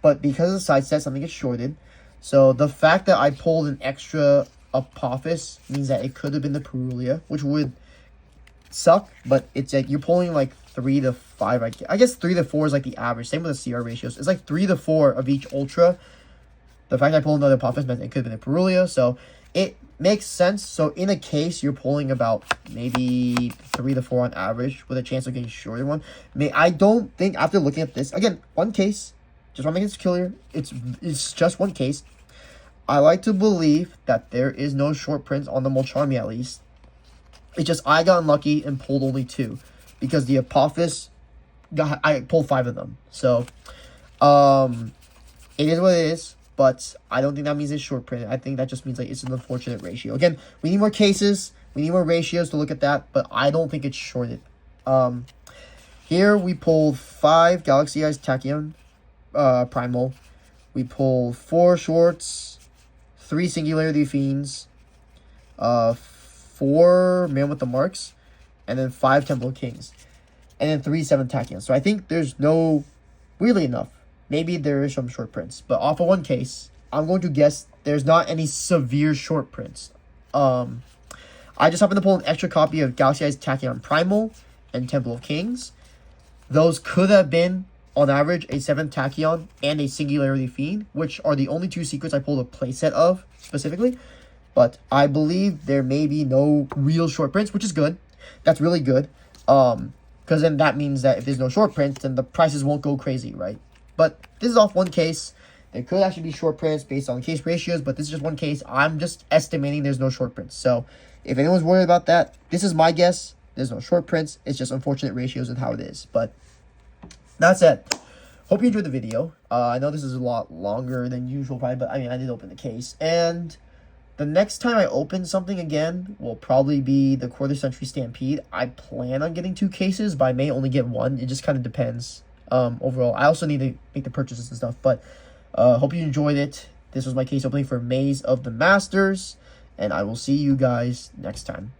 A: But because of the side set, something gets shorted. So the fact that I pulled an extra Apophis means that it could have been the Perulia, which would suck. But it's like you're pulling like 3 to 5. I guess 3 to 4 is like the average. Same with the CR ratios. It's like 3 to 4 of each ultra. The fact that I pulled another Apophis meant it could have been a Perulia. So it makes sense. So in a case, you're pulling about maybe 3 to 4 on average with a chance of getting shorter one. I don't think, after looking at this, again, one case. Just want to make this clear. It's just one case. I like to believe that there is no short prints on the Molcharmi at least. It's just I got unlucky and pulled only 2. Because the Apophis, I pulled 5 of them. So, it is what it is. But I don't think that means it's short print. I think that just means like it's an unfortunate ratio. Again, we need more cases. We need more ratios to look at that. But I don't think it's shorted. Here we pulled 5 Galaxy Eyes Tachyon. Primal. We pull 4 shorts, 3 Singularity Fiends, 4 Man with the Marks, and then 5 Temple of Kings, and then 3 Seventh Tachyon. So I think there's no, weirdly enough, maybe there is some short prints, but off of one case, I'm going to guess there's not any severe short prints. I just happened to pull an extra copy of Galaxy Eyes Tachyon Primal and Temple of Kings. Those could have been, on average, a 7th Tachyon and a Singularity Fiend, which are the only 2 secrets I pulled a playset of, specifically. But I believe there may be no real short prints, which is good. That's really good. Because then that means that if there's no short prints, then the prices won't go crazy, right? But this is off one case. There could actually be short prints based on case ratios, but this is just one case. I'm just estimating there's no short prints. So if anyone's worried about that, this is my guess. There's no short prints. It's just unfortunate ratios and how it is. But that's it. Hope you enjoyed the video. I know this is a lot longer than usual, probably, but I mean, I did open the case. And the next time I open something again will probably be the Quarter Century Stampede. I plan on getting 2 cases, but I may only get 1. It just kind of depends. Overall, I also need to make the purchases and stuff. But hope you enjoyed it. This was my case opening for Maze of the Masters. And I will see you guys next time.